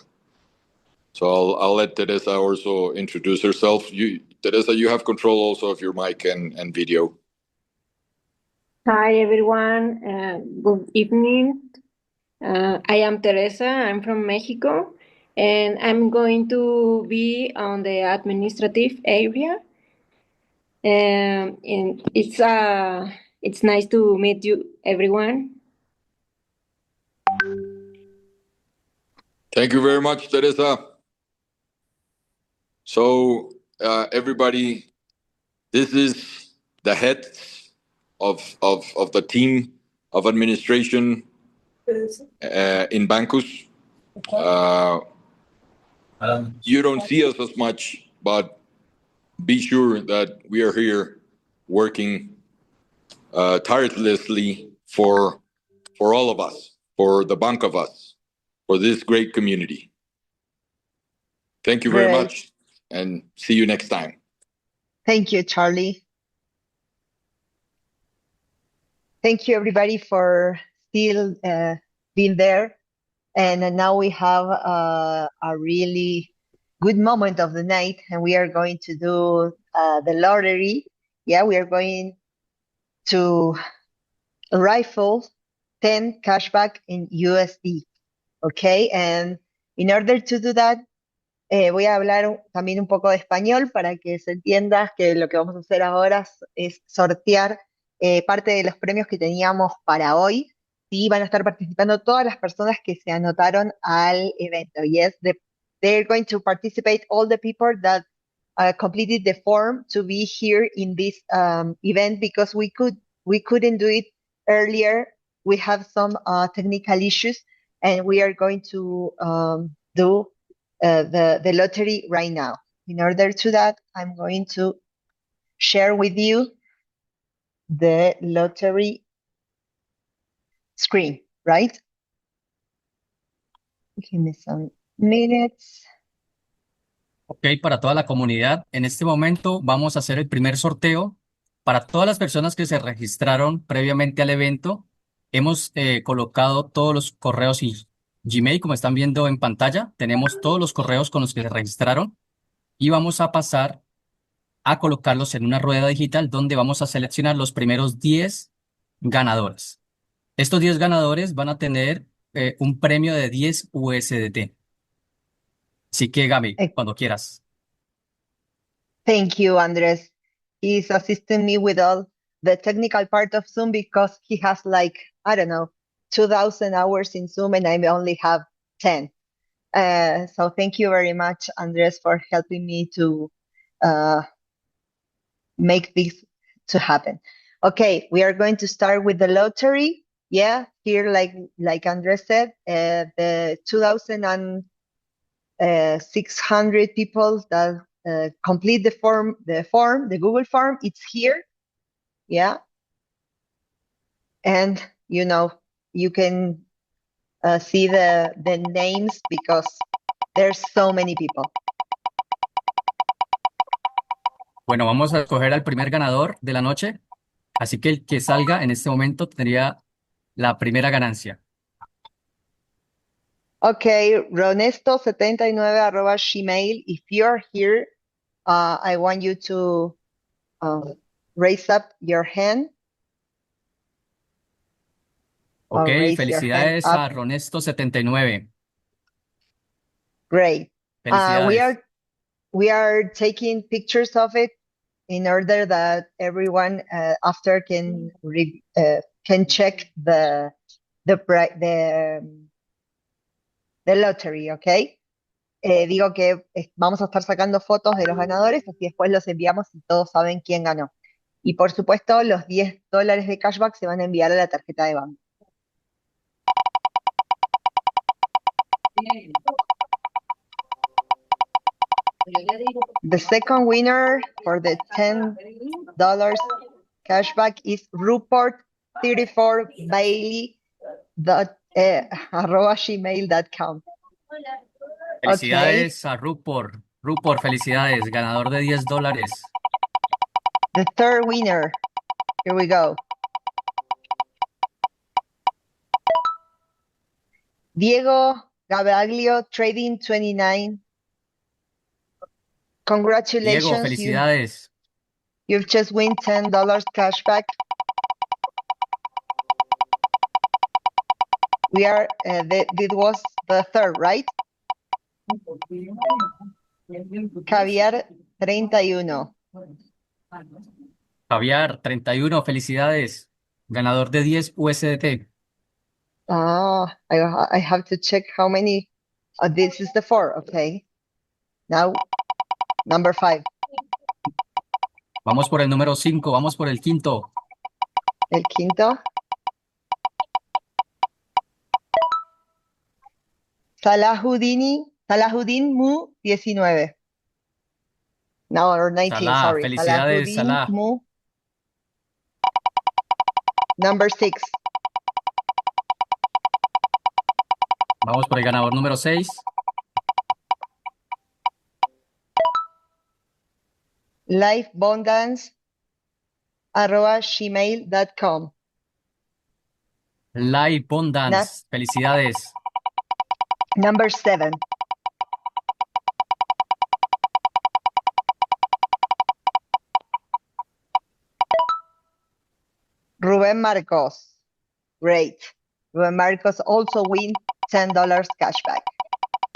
So I'll let Teresa also introduce herself. Teresa, you have control also of your mic and video. Hi, everyone. Good evening. I am Teresa. I'm from Mexico, and I'm going to be on the administrative area. And it's nice to meet you, everyone. Thank you very much, Teresa. So everybody, this is the head of the team of administration in Bancus. You don't see us as much, but be sure that we are here working tirelessly for all of us, for the bank of us, for this great community. Thank you very Great. much, and see you next time. Thank you, Charlie. Thank you, everybody, for still being there. And now we have a really good moment of the night, and we are going to do the lottery. Yeah, we are going to rifle 10 cashback in USD. Okay, and in order to do that, voy a hablar también un poco de español para que se entienda que lo que vamos a hacer ahora es sortear parte de los premios que teníamos para hoy. Sí, van a estar participando todas las personas que se anotaron al evento. Yes, they're going to participate all the people that completed the form to be here in this event, because we couldn't do it earlier. We have some technical issues, and we are going to do the lottery right now. In order to that, I'm going to share with you the lottery screen, right? Give me some minutes. Ok, para toda la comunidad, en este momento vamos a hacer el primer sorteo. Para todas las personas que se registraron previamente al evento, hemos colocado todos los correos y Gmail, como están viendo en pantalla. Tenemos todos los correos con los que se registraron y vamos a pasar a colocarlos en una rueda digital donde vamos a seleccionar los primeros 10 ganadores. Estos 10 ganadores van a tener un premio de 10 USDT. Así que, Gaby, cuando quieras. Thank you, Andres. He's assisting me with all the technical part of Zoom because he has like, I don't know, 2,000 hours in Zoom and I only have 10. So thank you very much, Andres, for helping me to make this to happen. Okay, we are going to start with the lottery. Yeah, here, like Andres said, the 2,600 people that complete the Google form, it's here. Yeah. And, you can see the names because there's so many people. Bueno, vamos a escoger al primer ganador de la noche. Así que el que salga en este momento tendría la primera ganancia. Okay, ronesto79@gmail. If you're here, I want you to raise up your hand. Ok, felicidades a Ronesto79. Great. Felicidades. We are taking pictures of it in order that everyone after can can check the lottery, ¿ok? Digo que vamos a estar sacando fotos de los ganadores, así después los enviamos y todos saben quién ganó. Y por supuesto, los $10 de cashback se van a enviar a la tarjeta de banco. The second winner for the $10 cashback is ruport34bailey@gmail.com. Felicidades a Rupor. Rupor, felicidades, ganador de $10. The third winner, here we go. Diego Gabaglio, Trading 29. Congratulations. Diego, felicidades. You've just won $10 cashback. This was the third, right? Javier 31. Javier, 31, felicidades. Ganador de 10 USDT. I have to check how many. This is the 4, okay. Now, number 5. Vamos por el número 5, vamos por el quinto. El quinto. Salahuddin Mu 19. No, or 19, Salah, sorry. felicidades, Salah. Mu. Number 6. Vamos por el ganador número 6. Lifebondance@gmail.com. Live Bondance, felicidades. Number 7. Rubén Marcos. Great. Rubén Marcos also win $10 cashback.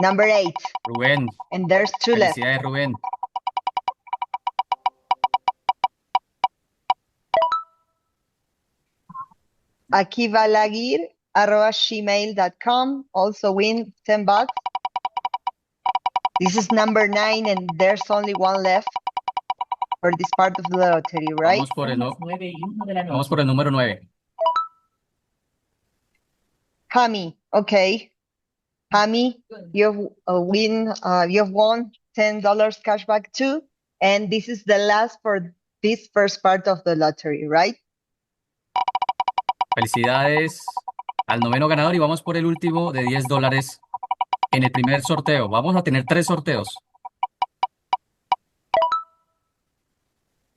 Number 8. Rubén. And there's 2 left. Felicidades, Rubén. akivalagir@gmail.com also win $10. This is number 9 and there's only one left for this part of the lottery, right? Vamos por el número 9. Hami, okay. Hami, you've won $10 cashback too, and this is the last for this first part of the lottery, right? Felicidades al noveno ganador y vamos por el último de $10 en el primer sorteo. Vamos a tener 3 sorteos.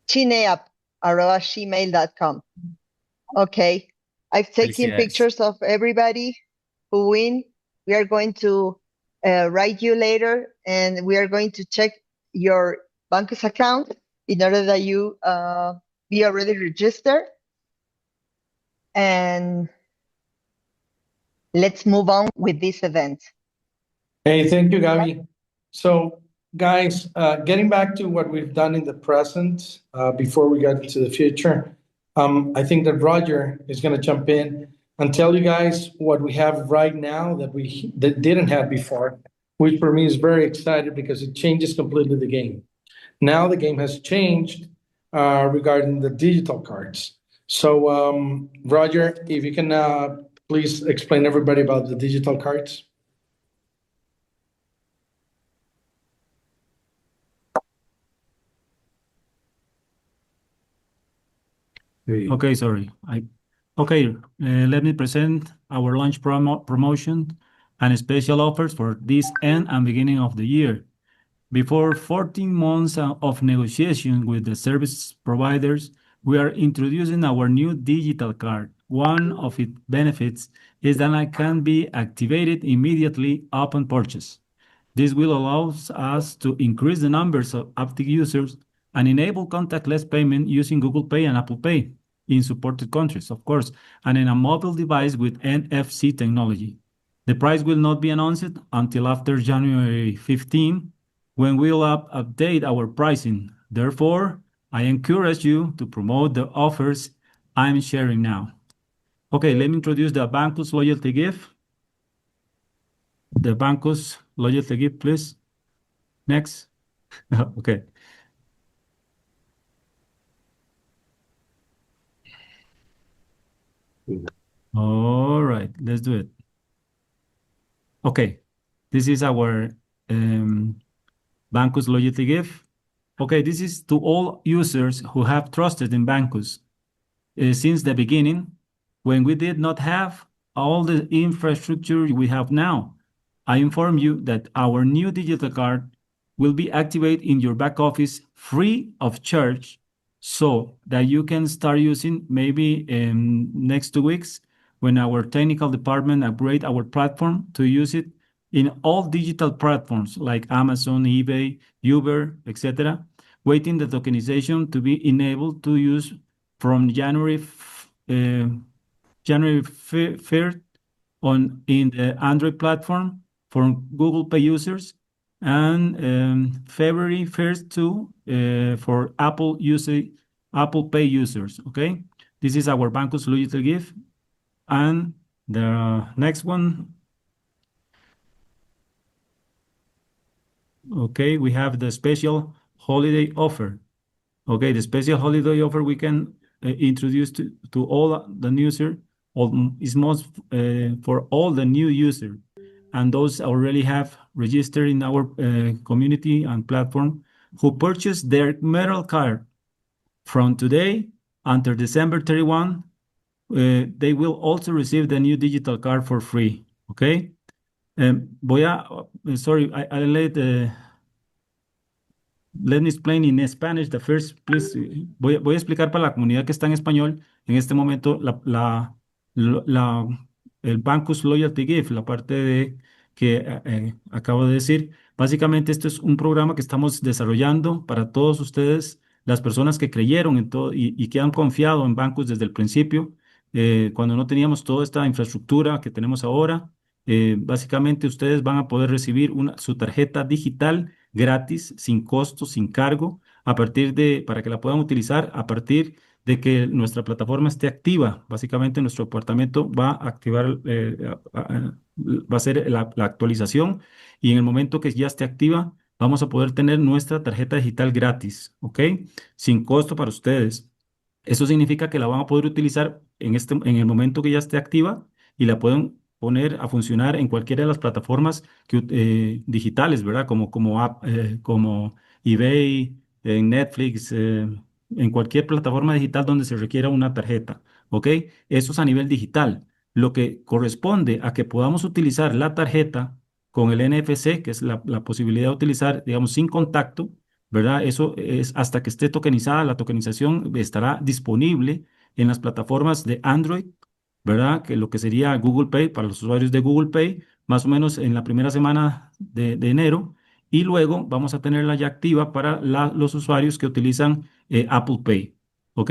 chineap@gmail.com. Okay, I've taken pictures of everybody who win. We are going to write you later, and we are going to check your Bancus account in order that you be already registered. And let's move on with this event. Hey, thank you, Gabi. So, guys, getting back to what we've done in the present before we get into the future, I think that Roger is going to jump in and tell you guys what we have right now that didn't have before, which for me is very exciting because it changes completely the game. Now the game has changed regarding the digital cards. So, Roger, if you can please explain everybody about the digital cards. Okay, sorry. Let me present our launch promotion and special offers for this end and beginning of the year. Before 14 months of negotiation with the service providers, we are introducing our new digital card. One of its benefits is that it can be activated immediately upon purchase. This will allow us to increase the numbers of active users and enable contactless payment using Google Pay and Apple Pay in supported countries, of course, and in a mobile device with NFC technology. The price will not be announced until after January 15, when we'll update our pricing. Therefore, I encourage you to promote the offers I'm sharing now. Okay, let me introduce the Bancus loyalty gift. The Bancus loyalty gift, please. Next. Okay. All right, let's do it. Okay, this is our Bancus loyalty gift. Okay, this is to all users who have trusted in Bancus since the beginning, when we did not have all the infrastructure we have now. I inform you that our new digital card will be activated in your back office free of charge so that you can start using maybe in next 2 weeks when our technical department upgrade our platform to use it in all digital platforms like Amazon, eBay, Uber, etc., waiting the tokenization to be enabled to use from January 1st in the Android platform for Google Pay users, and February 1st too for Apple Pay users. Okay, this is our Bancos loyalty gift, and the next one. Okay, we have the special holiday offer. Okay, the special holiday offer we can introduce to all the user, is most for all the new user, and those already have registered in our community and platform who purchased their metal card from today until December 31. They will also receive the new digital card for free. Okay. Sorry, I let me explain in Spanish the first, please. Voy a explicar para la comunidad que está en español en este momento el Bancus Loyalty Gift, la parte de que acabo de decir. Básicamente, esto es un programa que estamos desarrollando para todos ustedes, las personas que creyeron en todo y que han confiado en Bancus desde el principio, cuando no teníamos toda esta infraestructura que tenemos ahora. Básicamente, ustedes van a poder recibir su tarjeta digital gratis, sin costo, sin cargo, para que la puedan utilizar a partir de que nuestra plataforma esté activa. Básicamente, nuestro departamento va a activar, va a hacer la actualización, y en el momento que ya esté activa, vamos a poder tener nuestra tarjeta digital gratis, ¿ok? Sin costo para ustedes. Eso significa que la van a poder utilizar en el momento que ya esté activa, y la pueden poner a funcionar en cualquiera de las plataformas digitales, ¿verdad? Como eBay, en Netflix, en cualquier plataforma digital donde se requiera una tarjeta, ¿ok? Eso es a nivel digital. Lo que corresponde a que podamos utilizar la tarjeta con el NFC, que es la posibilidad de utilizar, digamos, sin contacto, ¿verdad? Eso es hasta que esté tokenizada. La tokenización estará disponible en las plataformas de Android, ¿verdad? Que lo que sería Google Pay para los usuarios de Google Pay, más o menos en la primera semana de enero. Y luego vamos a tenerla ya activa para los usuarios que utilizan Apple Pay. ¿Ok?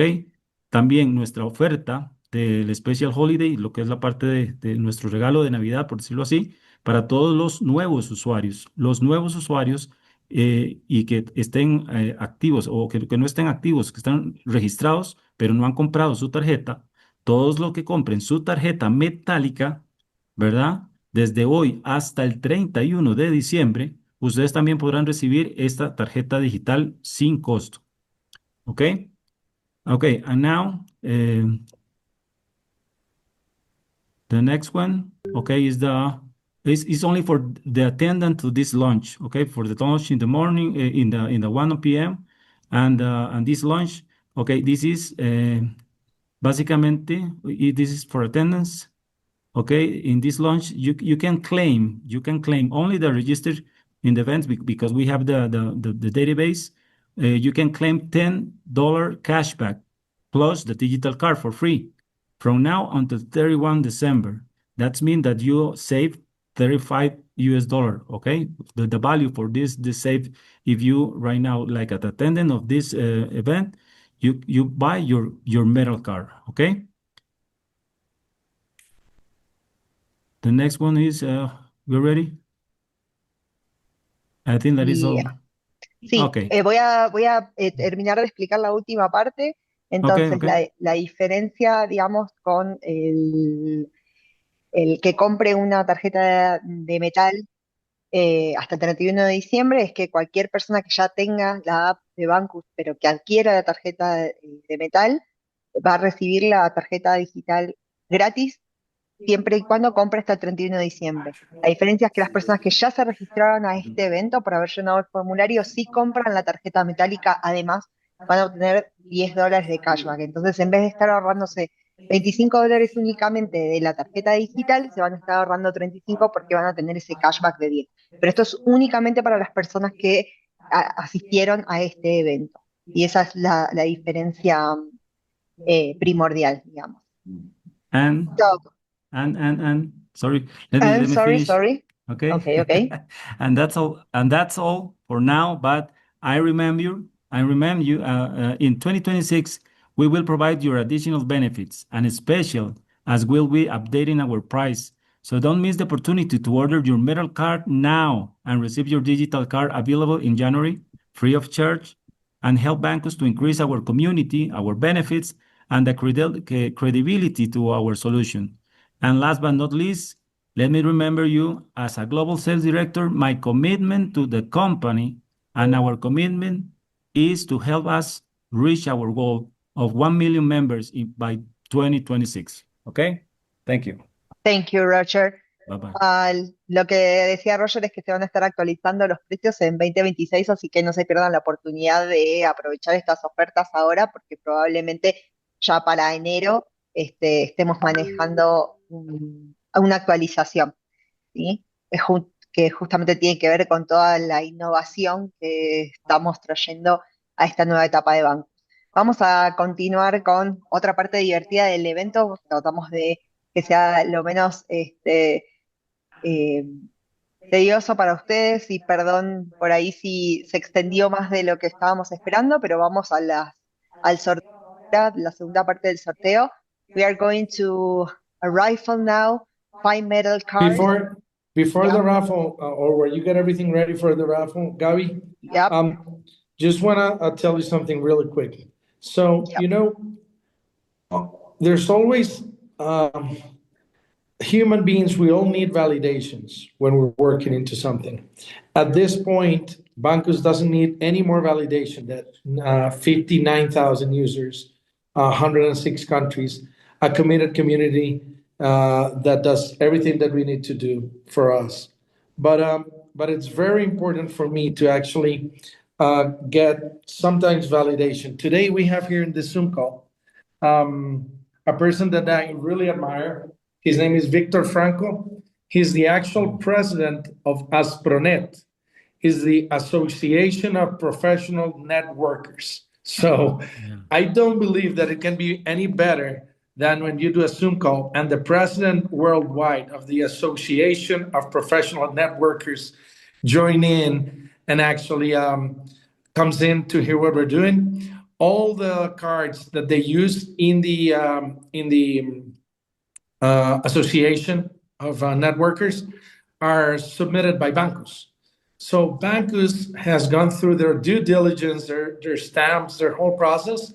También nuestra oferta del Special Holiday, lo que es la parte de nuestro regalo de Navidad, por decirlo así, para todos los nuevos usuarios. Los nuevos usuarios y que estén activos, o que no estén activos, que están registrados, pero no han comprado su tarjeta. Todos los que compren su tarjeta metálica, ¿verdad? Desde hoy hasta el 31 de diciembre, ustedes también podrán recibir esta tarjeta digital sin costo. ¿Ok? Ok, and now the next one, okay, is only for the attendant to this launch, okay, for the launch in the morning, in the 1 p.m. And this launch, okay, this is básicamente, this is for attendance. Okay, in this launch, you can claim only the registered in the events, because we have the database. You can claim $10 cashback plus the digital card for free from now until 31 December. That means that you save $35. Okay, the value for this save, if you right now like at attendant of this event, you buy your metal card. Okay. The next one is, we're ready? I think that is all. Yeah. Sí, Okay. voy a terminar de explicar la última parte. Entonces, okay. la diferencia, digamos, con el que compre una tarjeta de metal hasta el 31 de diciembre es que cualquier persona que ya tenga la app de Bancus, pero que adquiera la tarjeta de metal, va a recibir la tarjeta digital gratis siempre y cuando compre hasta el 31 de diciembre. La diferencia es que las personas que ya se registraron a este evento por haber llenado el formulario, si compran la tarjeta metálica, además van a obtener $10 de cashback. Entonces, en vez de estar ahorrándose $25 únicamente de la tarjeta digital, se van a estar ahorrando 35 porque van a tener ese cashback de 10. Pero esto es únicamente para las personas que asistieron a este evento. Y esa es la diferencia primordial, digamos. And So, sorry, let me sorry, finish. sorry. Okay. Okay. And that's all for now. But I remember you. In 2026, we will provide you additional benefits and special as we'll be updating our price. So don't miss the opportunity to order your metal card now and receive your digital card available in January, free of charge, and help Bancos to increase our community, our benefits, and the credibility to our solution. And last but not least, let me remember you as a global sales director, my commitment to the company and our commitment is to help us reach our goal of 1 million members by 2026. Okay? Thank you. Thank you, Roger. Bye bye. Lo que decía Roger es que se van a estar actualizando los precios en 2026, así que no se pierdan la oportunidad de aprovechar estas ofertas ahora, porque probablemente ya para enero estemos manejando una actualización, ¿sí? Que justamente tiene que ver con toda la innovación que estamos trayendo a esta nueva etapa de banco. Vamos a continuar con otra parte divertida del evento. Tratamos de que sea lo menos eh, tedioso para ustedes y perdón por ahí si se extendió más de lo que estábamos esperando, pero vamos al sorteo, la segunda parte del sorteo. We are going to a raffle now, 5 metal cards. Before Yeah. the raffle, or where you get everything ready for the raffle, Gaby, Yep. just want to tell you something really quick. So, Yep. There's always human beings, we all need validations when we're working into something. At this point, Bancus doesn't need any more validation that 59,000 users, 106 countries, a committed community that does everything that we need to do for us. But it's very important for me to actually get sometimes validation. Today we have here in this Zoom call a person that I really admire. His name is Victor Franco. He's the actual president of Aspronet. He's the Association of Professional Networkers. So I don't believe that it can be any better than when you do a Zoom call and the president worldwide of the Association of Professional Networkers join in and actually comes in to hear what we're doing. All the cards that they use in the Association of Networkers are submitted by Bancus. So Bancus has gone through their due diligence, their stamps, their whole process.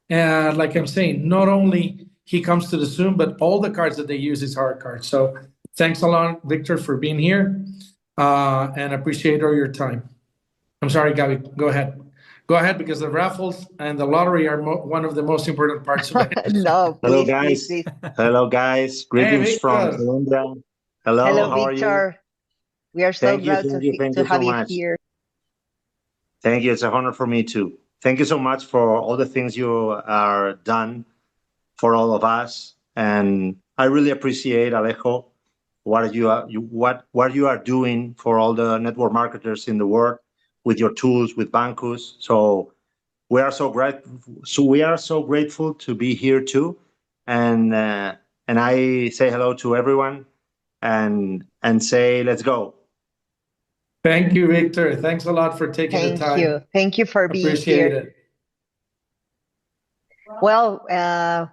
And like I'm saying, not only he comes to the Zoom, but all the cards that they use is our cards. So thanks a lot, Victor, for being here, and appreciate all your time. I'm sorry, Gabby, go ahead. Go ahead, because the raffles and the lottery are one of the most important parts of it. No, Hello, please, guys. please. Hello, guys. Greetings Hey, from Victor. Colombia. Hello, Hello, how are you? Victor. We are so glad Thank to you so have you much. here. Thank you. It's an honor for me too. Thank you so much for all the things you are done for all of us, and I really appreciate, Alejo, what you are doing for all the network marketers in the world with your tools, with Bancus. So we are so grateful to be here too, and I say hello to everyone, and say let's go. Thank you, Victor. Thanks a lot for taking the time. Thank you. Thank you for being Appreciate here. it. Well,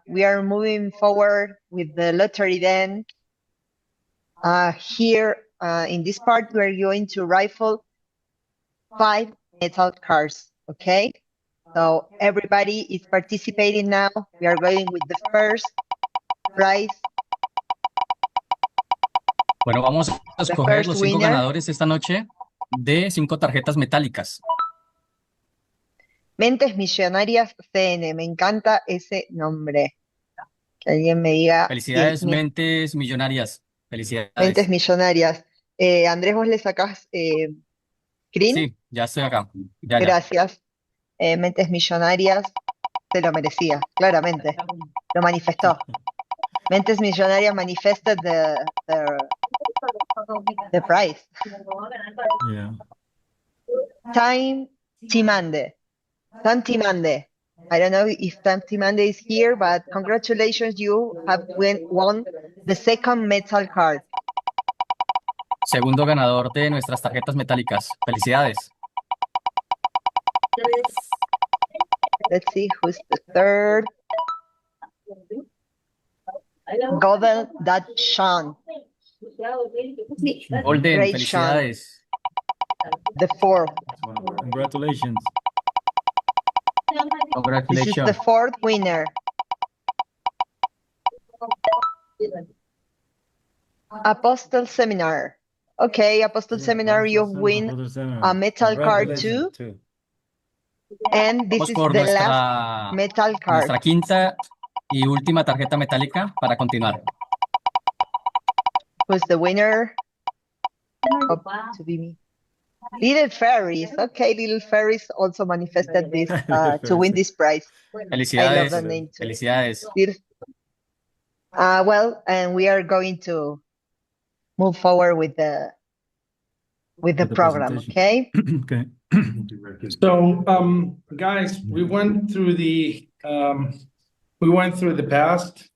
we are moving forward with the lottery then. Here in this part, we're going to rifle 5 metal cards, okay? So everybody is participating now. We are going with the first prize. Bueno, vamos a escoger first los 5 winner. ganadores esta noche de 5 tarjetas metálicas. Mentes Millonarias CN. Me encanta ese nombre. Que alguien me diga. Felicidades, Mentes Millonarias. Felicidades. Mentes Millonarias. Andrés, ¿vos le sacás screen? Sí, ya estoy acá. Ya. Gracias. Mentes Millonarias se lo merecía, claramente. Lo manifestó. Mentes Millonarias manifested the prize. Yeah. Time Timande. Sam Timande. I don't know if Sam Timande is here, but congratulations, you have won the second metal card. Segundo ganador de nuestras tarjetas metálicas. Felicidades. Let's see who's the third. Golden That Sean. Golden, Great felicidades. Sean. The fourth. Congratulations. This is Congratulations. the fourth winner. Apostle Seminar. Okay, Apostle Seminar, you win a metal card too. And this Vamos is por the last metal card. nuestra quinta y última tarjeta metálica para continuar. Who's the winner? Hope to be me. Little Fairies. Okay, Little Fairies also manifested this to win this prize. Felicidades. I love the name too. Felicidades. Well, and we are going to move forward with the program. Okay. Okay. So, guys, we went through the past,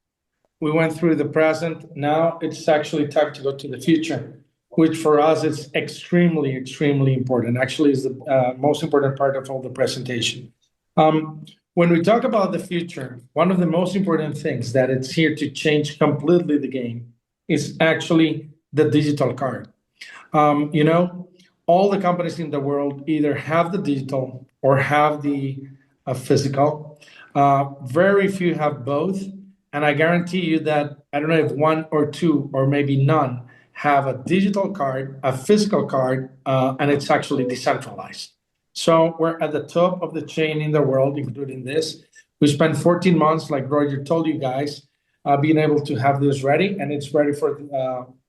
we went through the present. Now it's actually time to go to the future, which for us is extremely, extremely important. Actually, is the most important part of all the presentation. When we talk about the future, one of the most important things that it's here to change completely the game is actually the digital card. All the companies in the world either have the digital or have the physical. Very few have both. And I guarantee you that, I don't know if one or two or maybe none have a digital card, a physical card, and it's actually decentralized. So we're at the top of the chain in the world, including this. We spent 14 months, like Roger told you guys, being able to have this ready, and it's ready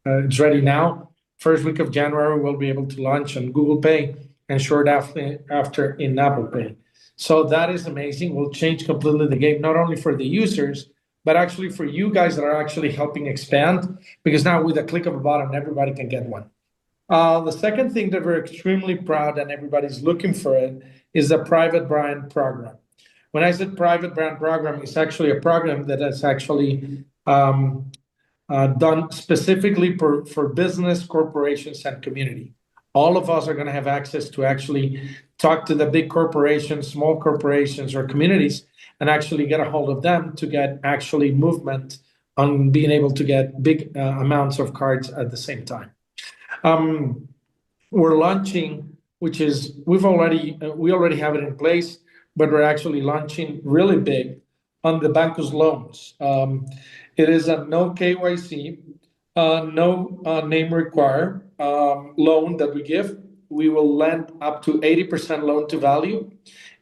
it's ready now. First week of January, we'll be able to launch on Google Pay and short after in Apple Pay. So that is amazing. We'll change completely the game, not only for the users, but actually for you guys that are actually helping expand, because now with a click of a button, everybody can get one. The second thing that we're extremely proud and everybody's looking for it is the private brand program. When I said private brand program, it's actually a program that is actually done specifically for business, corporations, and community. All of us are going to have access to actually talk to the big corporations, small corporations, or communities, and actually get a hold of them to get actually movement on being able to get big amounts of cards at the same time. We're launching, which is we already have it in place, but we're actually launching really big on the Bancus loans. It is a no KYC, no name required loan that we give. We will lend up to 80% loan to value,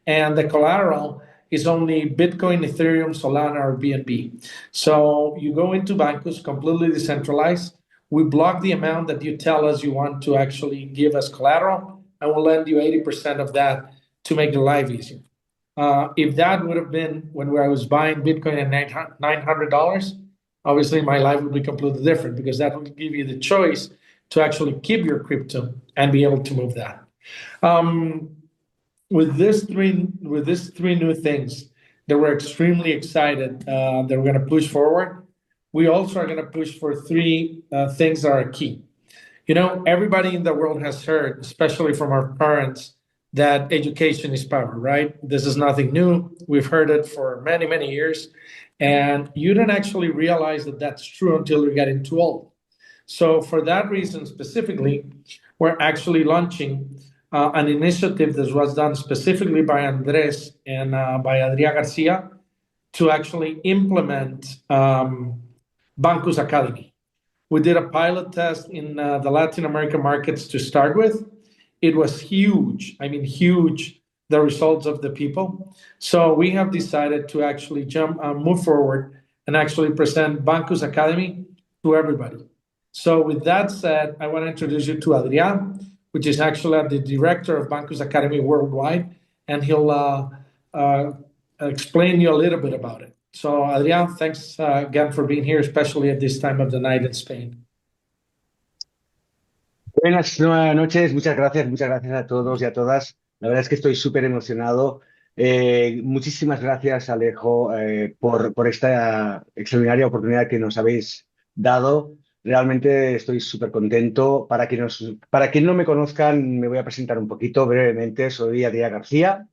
and the collateral is only Bitcoin, Ethereum, Solana, or BNB. So you go into Bancus, completely decentralized. We block the amount that you tell us you want to actually give as collateral, and we'll lend you 80% of that to make the life easier. If that would have been when I was buying Bitcoin at $900, obviously my life would be completely different, because that would give you the choice to actually keep your crypto and be able to move that. With these three new things that we're extremely excited that we're going to push forward, we also are going to push for three things that are key. Everybody in the world has heard, especially from our parents, that education is power, right? This is nothing new. We've heard it for many, many years. And you don't actually realize that that's true until you're getting too old. So for that reason specifically, we're actually launching an initiative that was done specifically by Andres and by Adria Garcia to actually implement Bancus Academy. We did a pilot test in the Latin American markets to start with. It was huge. I mean, huge, the results of the people. So we have decided to actually move forward and actually present Bancus Academy to everybody. So with that said, I want to introduce you to Adrian, which is actually the director of Bancus Academy Worldwide, and he'll explain you a little bit about it. So, Adrian, thanks again for being here, especially at this time of the night in Spain. Buenas noches, muchas gracias a todos y a todas. La verdad es que estoy súper emocionado. Muchísimas gracias, Alejo, por esta extraordinaria oportunidad que nos habéis dado. Realmente estoy súper contento. Para quien no me conozcan, me voy a presentar un poquito brevemente. Soy Adrià García.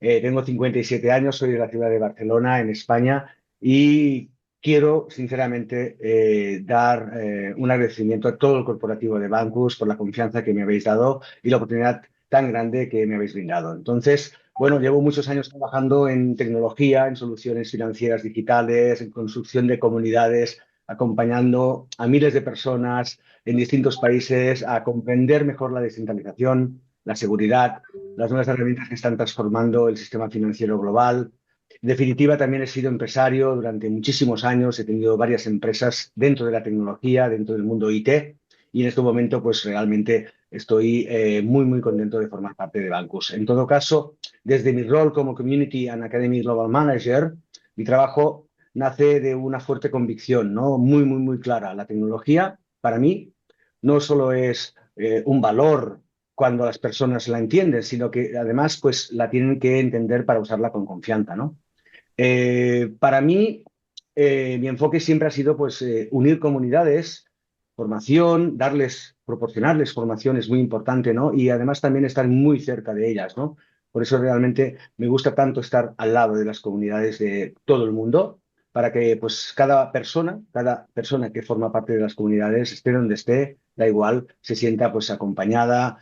Tengo 57 años, soy de la ciudad de Barcelona, en España, y quiero sinceramente dar un agradecimiento a todo el corporativo de Bancus por la confianza que me habéis dado y la oportunidad tan grande que me habéis brindado. Entonces, bueno, llevo muchos años trabajando en tecnología, en soluciones financieras digitales, en construcción de comunidades, acompañando a miles de personas en distintos países a comprender mejor la descentralización, la seguridad, las nuevas herramientas que están transformando el sistema financiero global. En definitiva, también he sido empresario durante muchísimos años, he tenido varias empresas dentro de la tecnología, dentro del mundo IT, y en este momento, pues realmente estoy muy contento de formar parte de Bancus. En todo caso, desde mi rol como Community and Academy Global Manager, mi trabajo nace de una fuerte convicción, ¿no? Muy clara. La tecnología, para mí, no solo es un valor cuando las personas la entienden, sino que además pues la tienen que entender para usarla con confianza, ¿no? Para mí, mi enfoque siempre ha sido pues unir comunidades, formación, proporcionarles formación es muy importante, ¿no? Y además también estar muy cerca de ellas, ¿no? Por eso realmente me gusta tanto estar al lado de las comunidades de todo el mundo, para que pues cada persona que forma parte de las comunidades, esté donde esté, da igual, se sienta pues acompañada,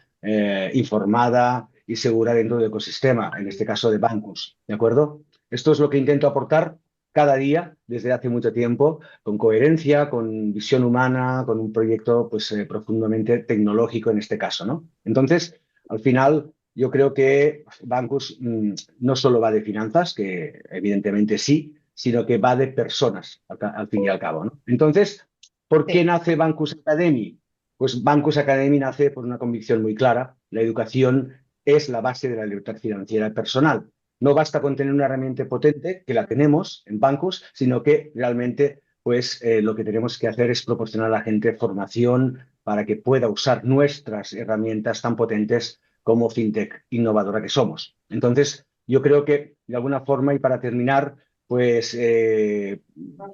informada y segura dentro del ecosistema, en este caso de Bancus, ¿de acuerdo? Esto es lo que intento aportar cada día desde hace mucho tiempo, con coherencia, con visión humana, con un proyecto pues profundamente tecnológico en este caso, ¿no? Entonces, al final, yo creo que Bancus no solo va de finanzas, que evidentemente sí, sino que va de personas, al fin y al cabo, ¿no? Entonces, ¿por qué nace Bancus Academy? Pues Bancus Academy nace por una convicción muy clara: la educación es la base de la libertad financiera personal. No basta con tener una herramienta potente, que la tenemos en Bancus, sino que realmente pues lo que tenemos que hacer es proporcionar a la gente formación para que pueda usar nuestras herramientas tan potentes como fintech innovadora que somos. Entonces, yo creo que de alguna forma, y para terminar, pues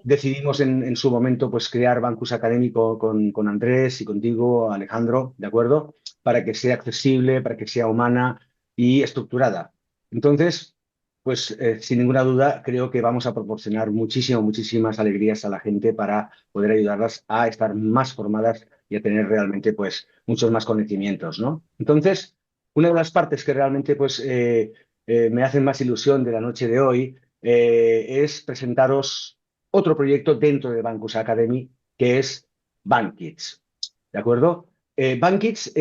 decidimos en su momento pues crear Bancus Académico con Andrés y contigo, Alejandro, ¿de acuerdo? Para que sea accesible, para que sea humana y estructurada. Entonces, pues sin ninguna duda creo que vamos a proporcionar muchísimas alegrías a la gente para poder ayudarlas a estar más formadas y a tener realmente pues muchos más conocimientos, ¿no? Entonces, una de las partes que realmente pues me hacen más ilusión de la noche de hoy es presentaros otro proyecto dentro de Bancus Academy, que es Bankits, ¿de acuerdo? Bankits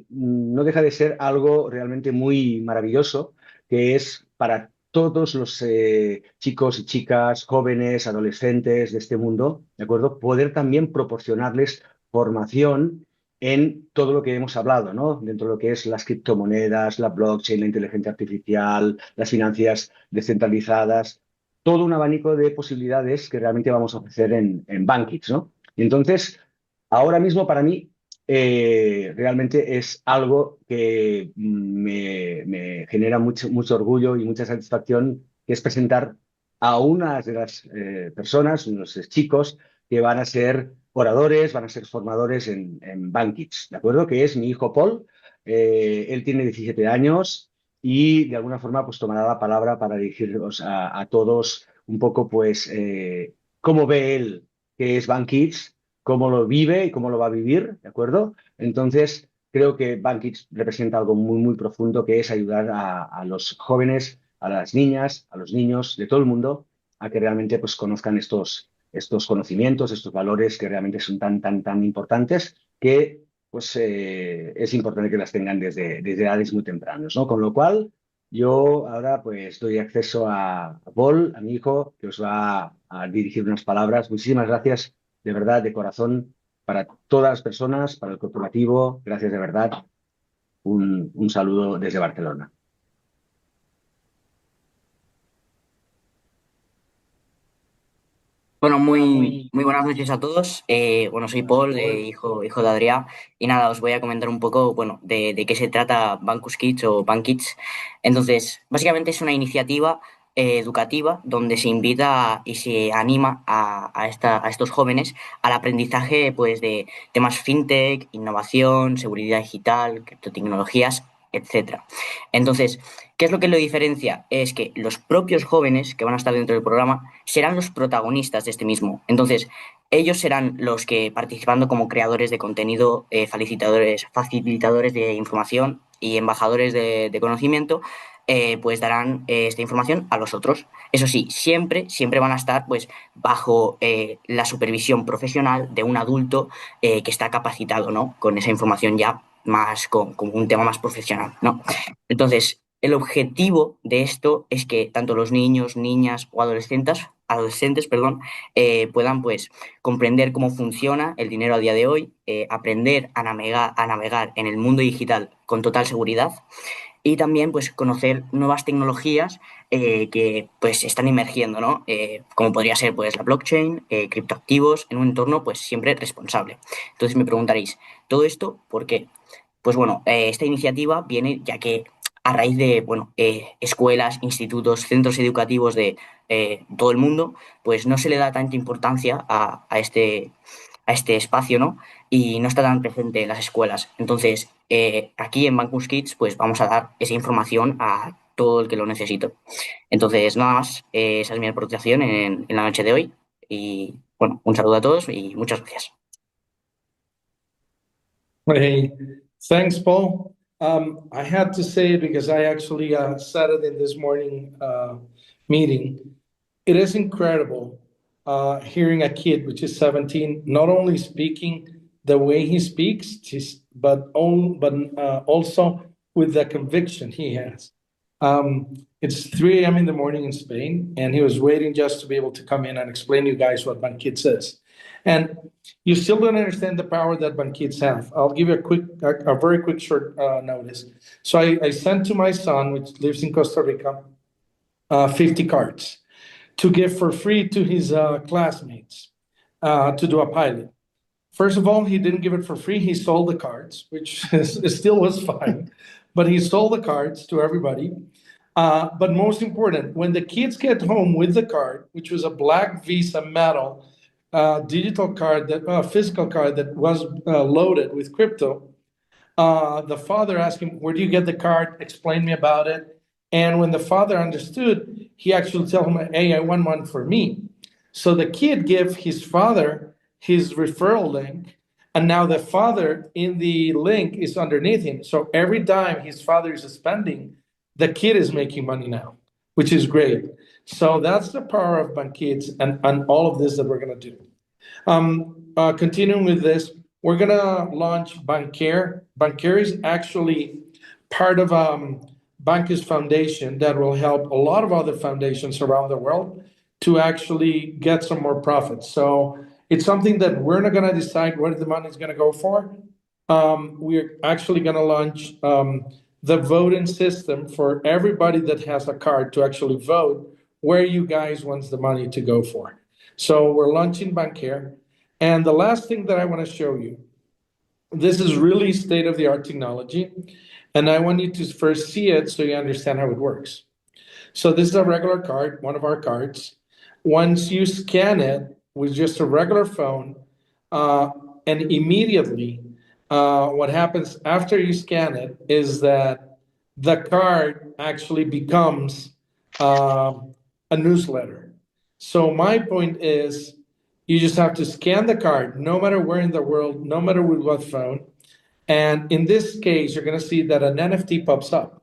no deja de ser algo realmente muy maravilloso, que es para todos los chicos y chicas, jóvenes, adolescentes de este mundo, ¿de acuerdo? Poder también proporcionarles formación en todo lo que hemos hablado, ¿no? Dentro de lo que es las criptomonedas, la blockchain, la inteligencia artificial, las finanzas descentralizadas, todo un abanico de posibilidades que realmente vamos a ofrecer en Bankits, ¿no? Y entonces, ahora mismo para mí realmente es algo que me genera mucho orgullo y mucha satisfacción, que es presentar a unas de las personas, unos chicos que van a ser oradores, van a ser formadores en Bankits, ¿de acuerdo? Que es mi hijo Paul. Él tiene 17 años y de alguna forma pues tomará la palabra para dirigirnos a todos un poco pues cómo ve él que es Bankits, cómo lo vive y cómo lo va a vivir, ¿de acuerdo? Entonces, creo que Bankits representa algo muy, muy profundo, que es ayudar a los jóvenes, a las niñas, a los niños de todo el mundo a que realmente pues, conozcan estos conocimientos, estos valores que realmente son tan, tan, tan importantes que pues, es importante que las tengan desde edades muy tempranas, ¿no? Con lo cual, yo ahora pues doy acceso a Paul, a mi hijo, que os va a dirigir unas palabras. Muchísimas gracias, de verdad, de corazón, para todas las personas, para el corporativo. Gracias de verdad. Un saludo desde Barcelona. Bueno, muy buenas noches a todos. Bueno, soy Paul, hijo de Adrià, y nada, os voy a comentar un poco, bueno, de qué se trata Bancus Kids o Bankits. Entonces, básicamente es una iniciativa educativa donde se invita y se anima a estos jóvenes al aprendizaje, pues, de temas fintech, innovación, seguridad digital, criptotecnologías, etcétera. Entonces, ¿qué es lo que lo diferencia? Es que los propios jóvenes que van a estar dentro del programa serán los protagonistas de este mismo. Entonces, ellos serán los que, participando como creadores de contenido, facilitadores de información y embajadores de conocimiento, pues darán esta información a los otros. Eso sí, siempre van a estar pues bajo la supervisión profesional de un adulto que está capacitado, ¿no? Con esa información ya más con un tema más profesional, ¿no? Entonces, el objetivo de esto es que tanto los niños, niñas o adolescentes, perdón, puedan pues comprender cómo funciona el dinero a día de hoy, aprender a navegar en el mundo digital con total seguridad y también pues conocer nuevas tecnologías que pues están emergiendo, ¿no? Como podría ser pues la blockchain, criptoactivos, en un entorno pues siempre responsable. Entonces me preguntaréis, ¿todo esto por qué? Pues bueno, esta iniciativa viene ya que a raíz de, bueno, escuelas, institutos, centros educativos de todo el mundo, pues no se le da tanta importancia a este espacio, ¿no? Y no está tan presente en las escuelas. Entonces, aquí en Bancus Kids, pues vamos a dar esa información a todo el que lo necesite. Entonces, nada más, esa es mi aportación en la noche de hoy. Y bueno, un saludo a todos y muchas gracias. Hey, thanks, Paul. I had to say it because I actually said it in this morning meeting. It is incredible hearing a kid, which is 17, not only speaking the way he speaks, but also with the conviction he has. It's 3 a.m. in the morning in Spain, and he was waiting just to be able to come in and explain to you guys what Bankits is. And you still don't understand the power that Bankits have. I'll give you a very quick short notice. So I sent to my son, which lives in Costa Rica, 50 cards to give for free to his classmates to do a pilot. First of all, he didn't give it for free. He sold the cards, which still was fine, but he sold the cards to everybody. But most important, when the kids get home with the card, which was a black Visa metal digital card, physical card that was loaded with crypto, the father asked him, "Where do you get the card? Explain me about it." And when the father understood, he actually told him, "Hey, I want one for me." So the kid gave his father his referral link, and now the father in the link is underneath him. So every time his father is spending, the kid is making money now, which is great. So that's the power of Bankids and all of this that we're going to do. Continuing with this, we're going to launch Bancare. Bancare is actually part of Bancus Foundation that will help a lot of other foundations around the world to actually get some more profits. So it's something that we're not going to decide where the money is going to go for. We're actually going to launch the voting system for everybody that has a card to actually vote where you guys want the money to go for. So we're launching Bancare. And the last thing that I want to show you, this is really state-of-the-art technology. And I want you to first see it so you understand how it works. So this is a regular card, one of our cards. Once you scan it with just a regular phone, and immediately what happens after you scan it is that the card actually becomes a newsletter. So my point is, you just have to scan the card, no matter where in the world, no matter with what phone, And in this case, you're going to see that an NFT pops up,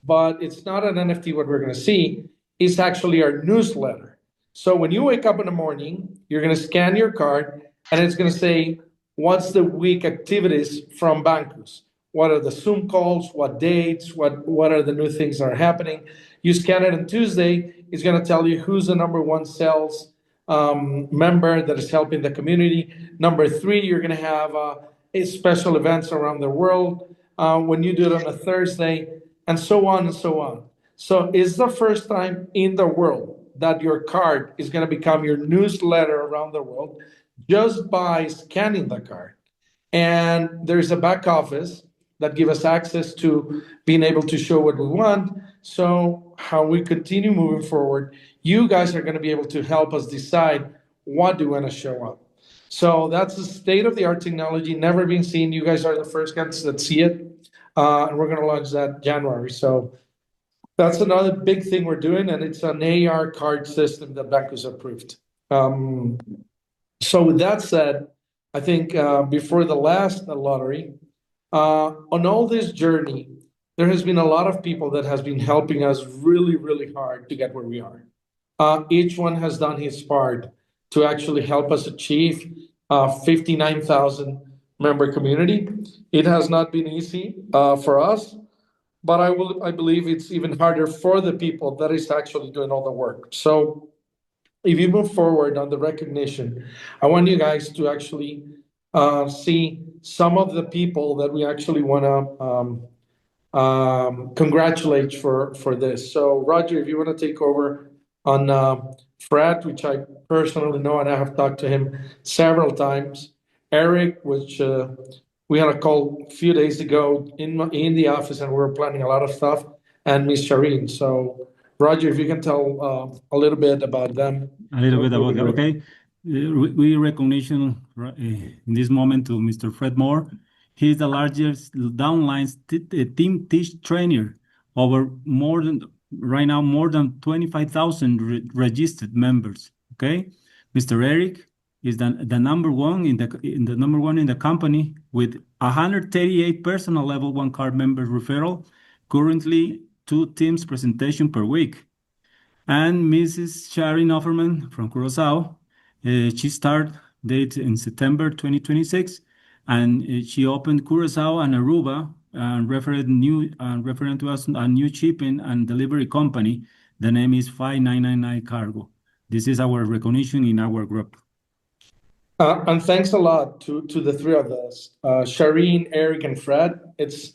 but it's not an NFT. What we're going to see is actually our newsletter. So when you wake up in the morning, you're going to scan your card and it's going to say, what's the week activities from Bancus? What are the Zoom calls? What dates? What are the new things that are happening? You scan it on Tuesday, it's going to tell you who's the number one sales member that is helping the community. Number three, you're going to have special events around the world when you do it on a Thursday, and so on and so on. So it's the first time in the world that your card is going to become your newsletter around the world just by scanning the card. And there's a back office that give us access to being able to show what we want. So how we continue moving forward, you guys are going to be able to help us decide what do we want to show up. So that's the state of the art technology, never been seen. You guys are the first guys that see it. And we're going to launch that January. So that's another big thing we're doing, and it's an AR card system that Bancus approved. So with that said, I think before the last lottery, on all this journey, there has been a lot of people that has been helping us really, really hard to get where we are. Each one has done his part to actually help us achieve 59,000 member community. It has not been easy for us, but I believe it's even harder for the people that is actually doing all the work. So if you move forward on the recognition, I want you guys to actually see some of the people that we actually want to congratulate for this. So Roger, if you want to take over on Fred, which I personally know and I have talked to him several times. Eric, which we had a call a few days ago in the office, and we were planning a lot of stuff, and Miss Shireen. So, Roger, if you can tell a little bit about them. A little bit that would about be that. great. Okay. We recognition in this moment to Mr. Fred Moore. He is the largest downline team teach trainer over right now more than 25,000 registered members. Okay. Mr. Eric is the number one in the number one in the company with 138 personal level one card member referral, currently 2 teams presentation per week. And Mrs. Sharon Offerman from Curacao, she started date in September 2026, and she opened Curacao and Aruba and referred to us a new shipping and delivery company. The name is 5999 Cargo. This is our recognition in our group. And thanks a lot to the three of us, Shireen, Eric, and Fred. It's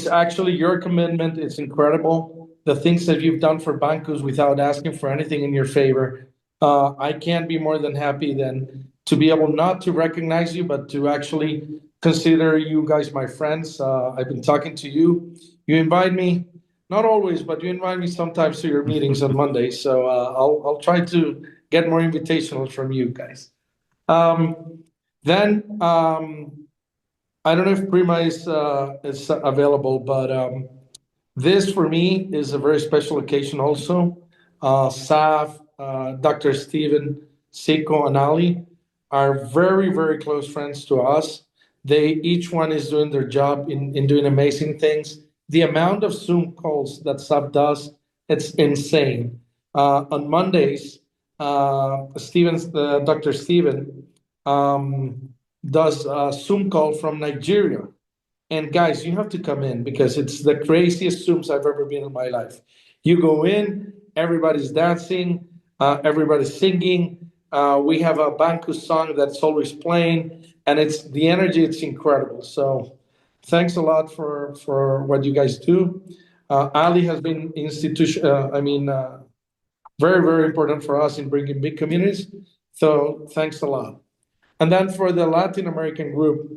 actually your commitment. It's incredible. The things that you've done for Bancus without asking for anything in your favor. I can't be more than happy than to be able not to recognize you, but to actually consider you guys my friends. I've been talking to you. You invite me, not always, but you invite me sometimes to your meetings on Mondays. So I'll try to get more invitationals from you guys. Then I don't know if Prima is available, but this for me is a very special occasion also. Saf, Dr. Steven, Seiko, and Ali are very, very close friends to us. Each one is doing their job in doing amazing things. The amount of Zoom calls that Saf does, it's insane. On Mondays, Dr. Steven does a Zoom call from Nigeria. And guys, you have to come in because it's the craziest Zooms I've ever been in my life. You go in, everybody's dancing, everybody's singing. We have a Bancus song that's always playing, and it's the energy. It's incredible. So, thanks a lot for what you guys do. Ali has been very, very important for us in bringing big communities. So, thanks a lot. And then for the Latin American group,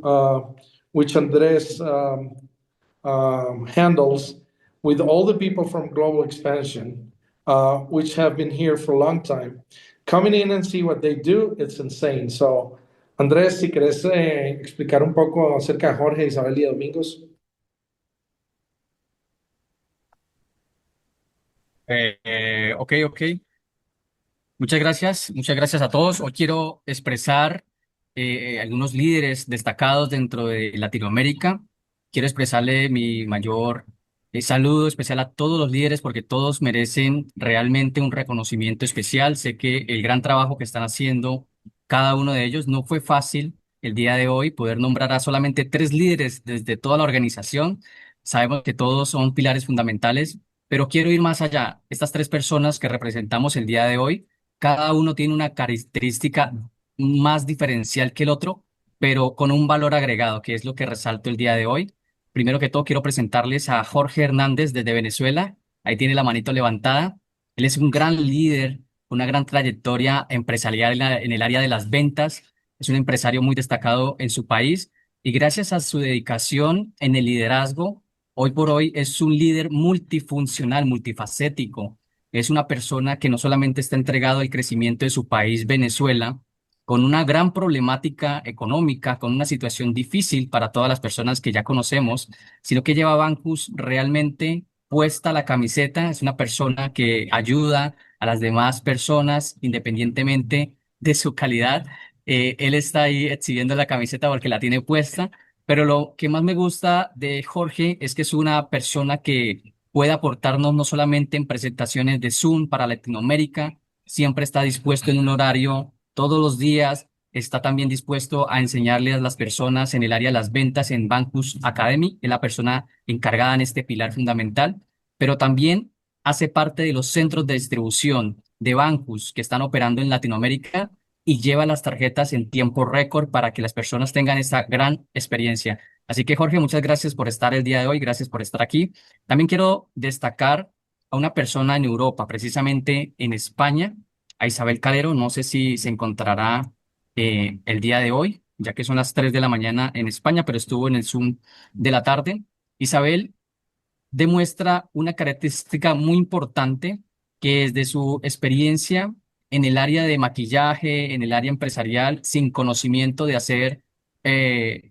which Andres handles, with all the people from Global Expansion, which have been here for a long time, coming in and see what they do, it's insane. So, Andrés, si querés explicar un poco acerca de Jorge, Isabel y Domingos. Ok. Muchas gracias a todos. Hoy quiero expresar algunos líderes destacados dentro de Latinoamérica. Quiero expresarle mi mayor saludo especial a todos los líderes porque todos merecen realmente un reconocimiento especial. Sé que el gran trabajo que están haciendo cada uno de ellos no fue fácil el día de hoy poder nombrar a solamente 3 líderes desde toda la organización. Sabemos que todos son pilares fundamentales, pero quiero ir más allá. Estas 3 personas que representamos el día de hoy, cada uno tiene una característica más diferencial que el otro, pero con un valor agregado, que es lo que resalto el día de hoy. Primero que todo, quiero presentarles a Jorge Hernández desde Venezuela. Ahí tiene la manito levantada. Él es un gran líder, una gran trayectoria empresarial en el área de las ventas. Es un empresario muy destacado en su país y gracias a su dedicación en el liderazgo, hoy por hoy es un líder multifuncional, multifacético. Es una persona que no solamente está entregado al crecimiento de su país, Venezuela, con una gran problemática económica, con una situación difícil para todas las personas que ya conocemos, sino que lleva a Bancus realmente puesta la camiseta. Es una persona que ayuda a las demás personas independientemente de su calidad. Él está ahí exhibiendo la camiseta porque la tiene puesta, pero lo que más me gusta de Jorge es que es una persona que puede aportarnos no solamente en presentaciones de Zoom para Latinoamérica, siempre está dispuesto en un horario todos los días, está también dispuesto a enseñarle a las personas en el área de las ventas en Bancus Academy, es la persona encargada en este pilar fundamental, pero también hace parte de los centros de distribución de Bancus que están operando en Latinoamérica y lleva las tarjetas en tiempo récord para que las personas tengan esta gran experiencia. Así que Jorge, muchas gracias por estar el día de hoy, gracias por estar aquí. También quiero destacar a una persona en Europa, precisamente en España, a Isabel Calero. No sé si se encontrará el día de hoy, ya que son las 3 de la mañana en España, pero estuvo en el Zoom de la tarde. Isabel demuestra una característica muy importante que es de su experiencia en el área de maquillaje, en el área empresarial, sin conocimiento de hacer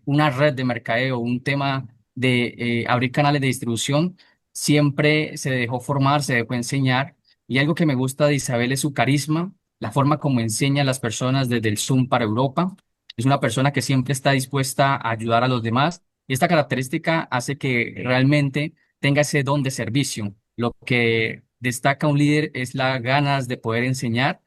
una red de mercadeo, un tema de abrir canales de distribución, siempre se dejó formar, se dejó enseñar. Y algo que me gusta de Isabel es su carisma, la forma como enseña a las personas desde el Zoom para Europa. Es una persona que siempre está dispuesta a ayudar a los demás. Y esta característica hace que realmente tenga ese don de servicio. Lo que destaca un líder es las ganas de poder enseñar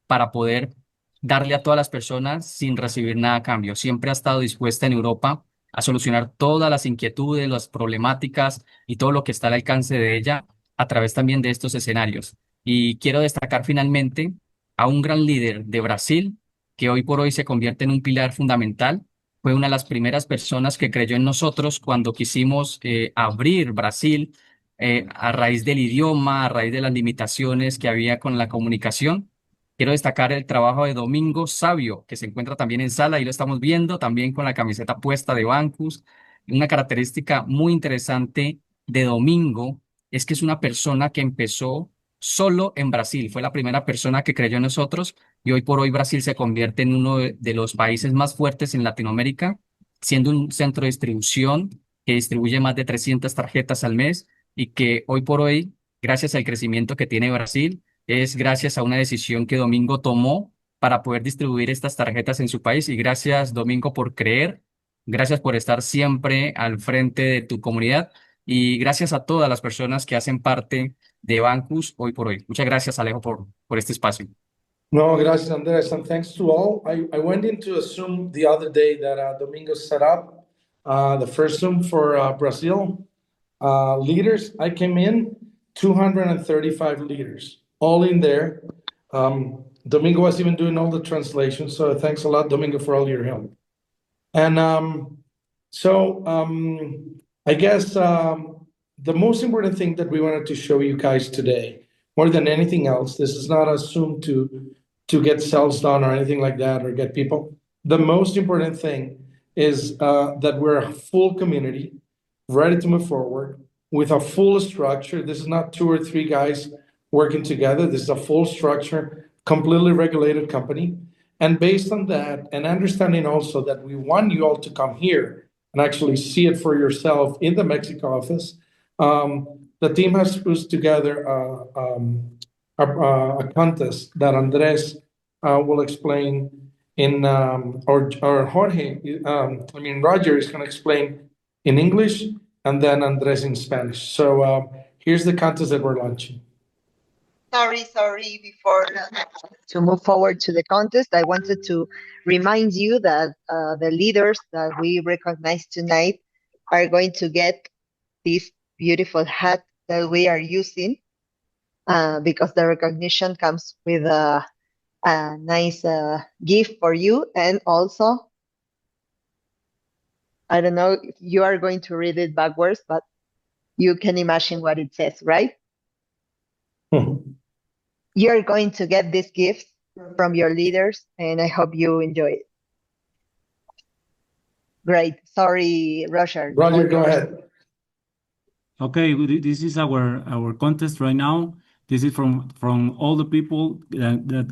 para poder darle a todas las personas sin recibir nada a cambio. Siempre ha estado dispuesta en Europa a solucionar todas las inquietudes, las problemáticas y todo lo que está al alcance de ella a través también de estos escenarios. Y quiero destacar finalmente a un gran líder de Brasil que hoy por hoy se convierte en un pilar fundamental. Fue una de las primeras personas que creyó en nosotros cuando quisimos abrir Brasil a raíz del idioma, a raíz de las limitaciones que había con la comunicación. Quiero destacar el trabajo de Domingo Sabio, que se encuentra también en sala y lo estamos viendo, también con la camiseta puesta de Bancus. Una característica muy interesante de Domingo es que es una persona que empezó solo en Brasil. Fue la primera persona que creyó en nosotros y hoy por hoy Brasil se convierte en uno de los países más fuertes en Latinoamérica, siendo un centro de distribución que distribuye más de 300 tarjetas al mes y que hoy por hoy, gracias al crecimiento que tiene Brasil, es gracias a una decisión que Domingo tomó para poder distribuir estas tarjetas en su país. Y gracias, Domingo, por creer, gracias por estar siempre al frente de tu comunidad y gracias a todas las personas que hacen parte de Bancus hoy por hoy. Muchas gracias, Alejo, por este espacio. No, gracias, Andres, and thanks to all. I went into a Zoom the other day that Domingo set up, the first Zoom for Brazil leaders. I came in, 235 leaders, all in there. Domingo was even doing all the translations, so thanks a lot, Domingo, for all your help. And I guess the most important thing that we wanted to show you guys today, more than anything else, this is not assumed to get sales done or anything like that or get people. The most important thing is that we're a full community, ready to move forward with a full structure. This is not 2 or 3 guys working together. This is a full structure, completely regulated company. And based on that, and understanding also that we want you all to come here and actually see it for yourself in the Mexico office, the team has put together a contest that Andres will explain or Jorge, Roger is going to explain in English, and then Andres in Spanish. So here's the contest that we're launching. Sorry. Before to move forward to the contest, I wanted to remind you that the leaders that we recognize tonight are going to get this beautiful hat that we are using because the recognition comes with a nice gift for you. And also, I don't know if you are going to read it backwards, but you can imagine what it says, right? You're going to get this gift from your leaders, and I hope you enjoy it. Great. Sorry, Roger. Roger, go ahead. Okay, this is our contest right now. This is from all the people that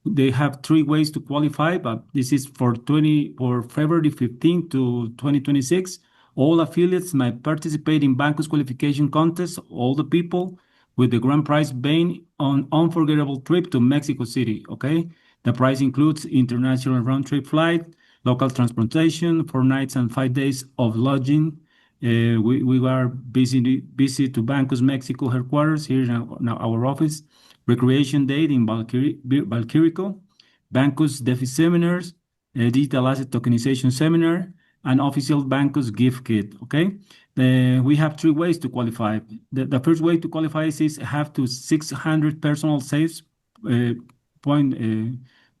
they have 3 ways to qualify, but this is for February 15 to 2026. All affiliates might participate in Bancus qualification contest. All the people with the grand prize being on unforgettable trip to Mexico City. Okay, the prize includes international round trip flight, local transportation, 4 nights and 5 days of lodging. We are busy to Bancos Mexico headquarters here in our office. Recreation date in Valquirico, Bancos DeFi seminars, digital asset tokenization seminar, and official Bancos gift kit. Okay, we have 3 ways to qualify. The first way to qualify is have to 600 personal sales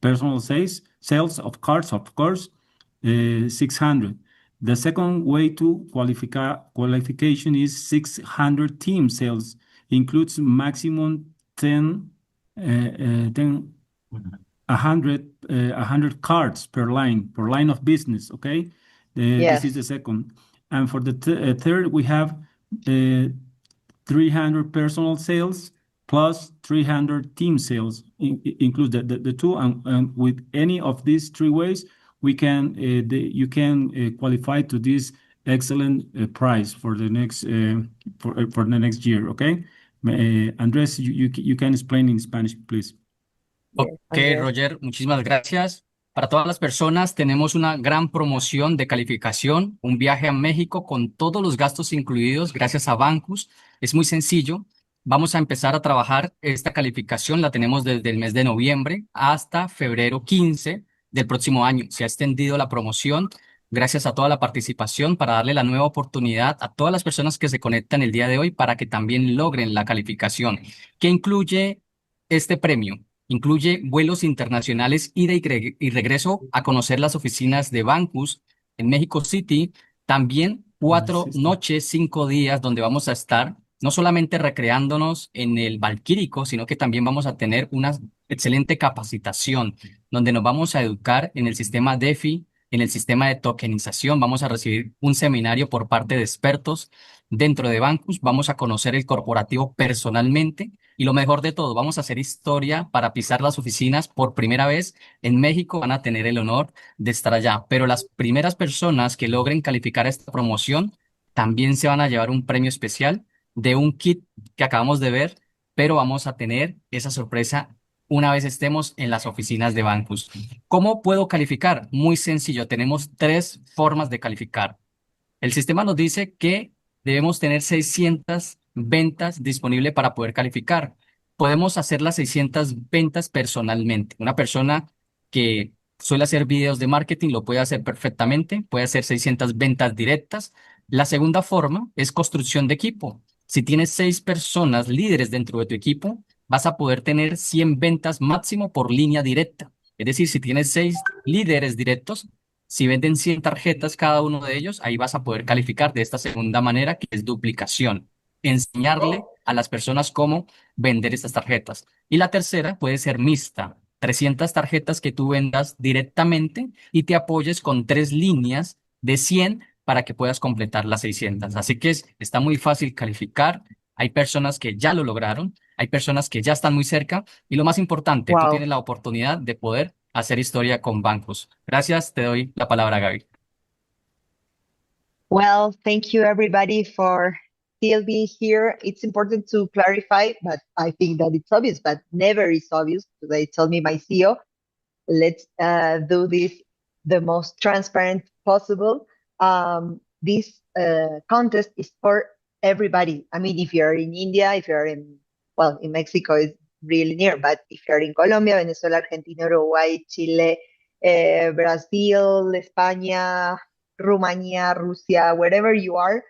personal sales of cards, of course, 600. The second way to qualification is 600 team sales, includes maximum 100 cards per line of business. Okay, this is the second. And for the third, we have 300 personal sales plus 300 team sales, include the two, and with any of these 3 ways, you can qualify to this excellent prize for the next for the next year. Okay, Andres, you can explain in Spanish, please. Ok, Roger, muchísimas gracias. Para todas las personas tenemos una gran promoción de calificación, un viaje a México con todos los gastos incluidos gracias a Bancus. Es muy sencillo. Vamos a empezar a trabajar esta calificación, la tenemos desde el mes de noviembre hasta febrero 15 del próximo año. Se ha extendido la promoción gracias a toda la participación para darle la nueva oportunidad a todas las personas que se conectan el día de hoy para que también logren la calificación. ¿Qué incluye este premio? Incluye vuelos internacionales, ida y regreso a conocer las oficinas de Bancus en México City. También 4 noches, 5 días donde vamos a estar no solamente recreándonos en el Valquírico, sino que también vamos a tener una excelente capacitación donde nos vamos a educar en el sistema DeFi, en el sistema de tokenización. Vamos a recibir un seminario por parte de expertos dentro de Bancus. Vamos a conocer el corporativo personalmente. Y lo mejor de todo, vamos a hacer historia para pisar las oficinas por primera vez en México. Van a tener el honor de estar allá. Pero las primeras personas que logren calificar esta promoción también se van a llevar un premio especial de un kit que acabamos de ver, pero vamos a tener esa sorpresa una vez estemos en las oficinas de Bancus. ¿Cómo puedo calificar? Muy sencillo. Tenemos 3 formas de calificar. El sistema nos dice que debemos tener 600 ventas disponibles para poder calificar. Podemos hacer las 600 ventas personalmente. Una persona que suele hacer videos de marketing lo puede hacer perfectamente, puede hacer 600 ventas directas. La segunda forma es construcción de equipo. Si tienes 6 personas líderes dentro de tu equipo, vas a poder tener 100 ventas máximo por línea directa. Es decir, si tienes 6 líderes directos, si venden 100 tarjetas cada uno de ellos, ahí vas a poder calificar de esta segunda manera, que es duplicación. Enseñarle a las personas cómo vender estas tarjetas. Y la tercera puede ser mixta. 300 tarjetas que tú vendas directamente y te apoyes con 3 líneas de 100 para que puedas completar las 600. Así que está muy fácil calificar. Hay personas que ya lo lograron, hay personas que ya están muy cerca y lo más importante, tú tienes la oportunidad de poder hacer historia con Bancus. Gracias, te doy la palabra, Gaby. Well, thank you everybody for still being here. It's important to clarify, but I think that it's obvious, but never is obvious. Today told me my CEO let's do this the most transparent possible. This contest is for everybody. I mean, if you're in India, if you're in Mexico is really near, but if you're in Colombia, Venezuela, Argentina, Uruguay, Chile, Brazil, España, Romania, Russia, wherever you are,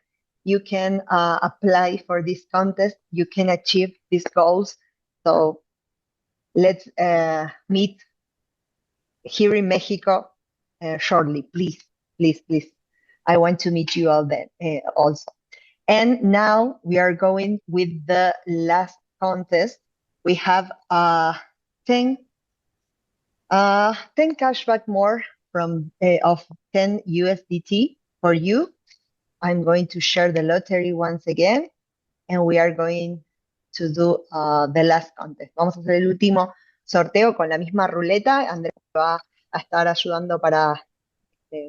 you can apply for this contest. You can achieve these goals. So let's meet here in Mexico shortly, please, please, please. I want to meet you all then also. And now we are going with the last contest. We have 10 cashback more from of 10 USDT for you. I'm going to share the lottery once again, and we are going to do the last contest. Vamos a hacer el último sorteo con la misma ruleta. Andrés va a estar ayudando para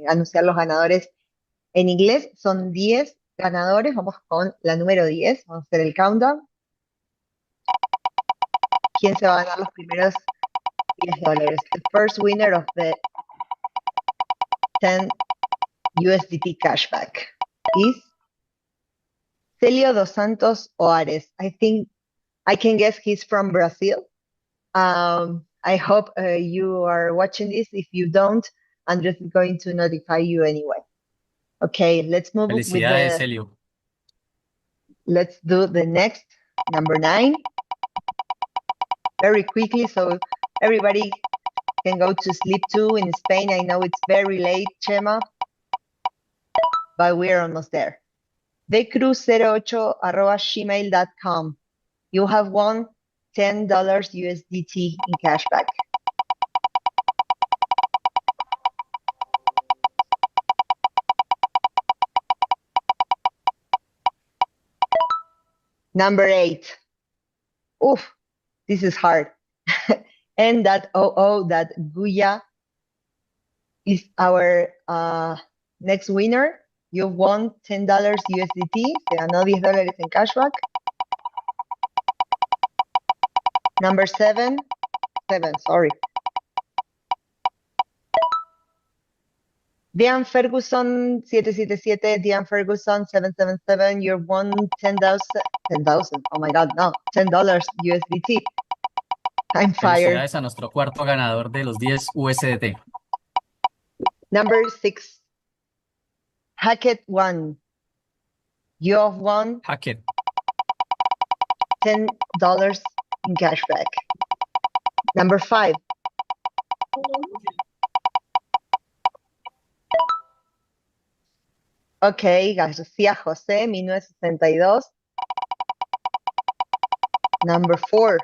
anunciar los ganadores en inglés. Son 10 ganadores. Vamos con la número 10. Vamos a hacer el countdown. ¿Quién se va a ganar los primeros $10? The first winner of the 10 USDT cashback is Celio dos Santos Oares. I think I can guess he's from Brazil. I hope you are watching this. If you don't, Andres is going to notify you anyway. Okay, let's move with Felicidades, Celio. Let's do the next, number 9. Very quickly, so everybody can go to sleep too in Spain. I know it's very late, Chema, but we're almost there. decruz08@gmail.com. You have won $10 USDT in cashback. Number 8. Oof, this is hard. N.oo.guya is our next winner. You won $10 USDT. Se ganó $10 en cashback. Number 7. Sorry. Diane Ferguson 777, Diane Ferguson 777, you won 10,000. Oh my God, no, $10 USDT. I'm fired. Felicidades a nuestro cuarto ganador de los 10 USDT. Number 6. Hackett 1. You have won Hackett. $10 in cashback. Number 5. Okay, García José 1962. Number 4.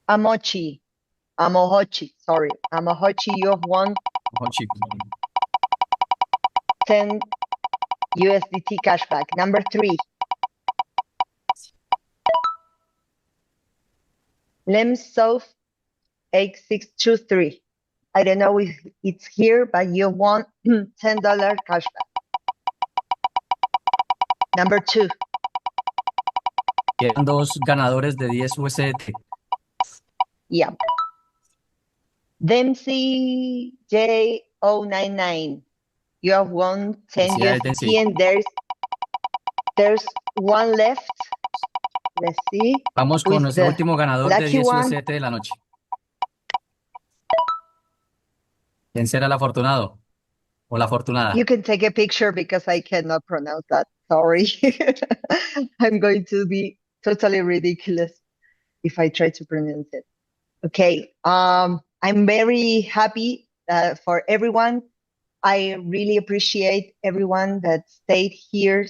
Amohochi, you have won 10 USDT cashback. Number 3. Lemsov 8623. I don't know if it's here, but you won $10 cashback. Number 2. Quedan 2 ganadores de 10 USDT. Yeah. Dempsey J099. You have won 10 USDT, and there's one left. Let's see. Vamos con nuestro último ganador de 10 USDT de la noche. ¿Quién será el afortunado o la afortunada? You can take a picture because I cannot pronounce that. Sorry. I'm going to be totally ridiculous if I try to pronounce it. Okay. I'm very happy for everyone. I really appreciate everyone that stayed here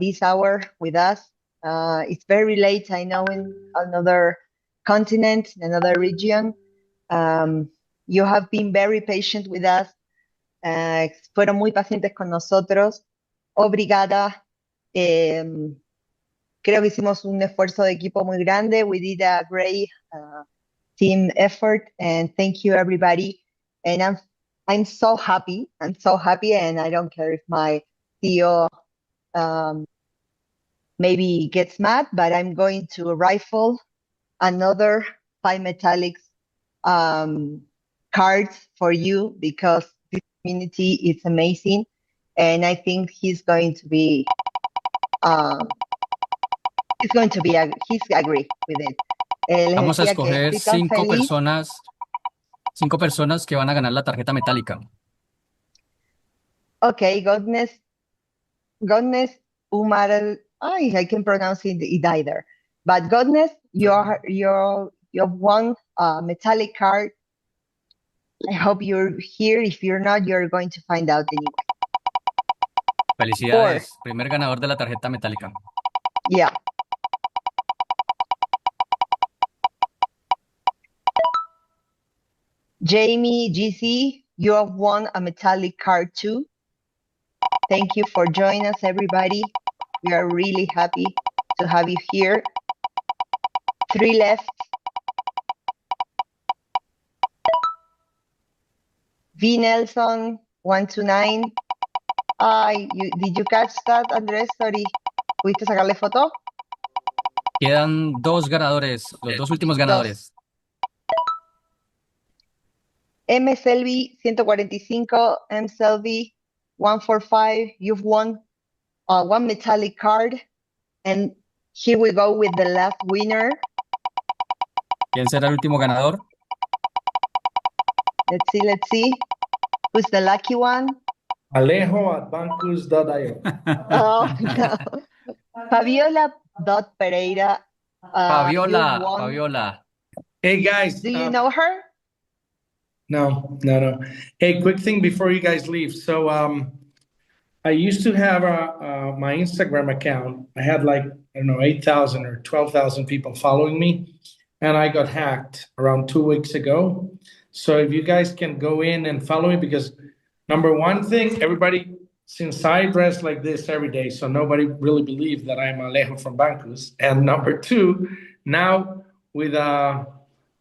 this hour with us. It's very late, I know, in another continent, another region. You have been very patient with us. Fueron muy pacientes con nosotros. Obrigada. Creo que hicimos un esfuerzo de equipo muy grande. We did a great team effort, and thank you, everybody. And I'm so happy. And I don't care if my CEO maybe gets mad, but I'm going to rifle another 5 metallics cards for you because this community is amazing, and I think he's going to be he's agree with it. Les Vamos a decía que escoger estoy tan feliz. cinco personas que van a ganar la tarjeta metálica. Okay, Godness Umar. I can pronounce it either. But Godness, you have won a metallic card. I hope you're here. If you're not, you're going to find out anyway. Felicidades, primer ganador de la tarjeta metálica. Yeah. Jamie GC, you have won a metallic card too. Thank you for joining us, everybody. We are really happy to have you here. 3 left. V Nelson 129. Did you catch that, Andrés? Sorry. ¿Pudiste sacarle foto? Quedan 2 ganadores, los 2 últimos ganadores. M. Selvi 145, M. Selvi 145. You've won 1 metallic card. And here we go with the last winner. ¿Quién será el último ganador? Let's see. Who's the lucky one? Alejo at Bancus.io. Oh, no. Fabiola.Pereira. Fabiola. Hey, guys. Do you know her? No. Hey, quick thing before you guys leave. So I used to have my Instagram account. I had 8,000 or 12,000 people following me, and I got hacked around 2 weeks ago. So if you guys can go in and follow me, because number one thing, everybody, since I dress like this every day, so nobody really believes that I'm Alejo from Bancus. And number two, now with a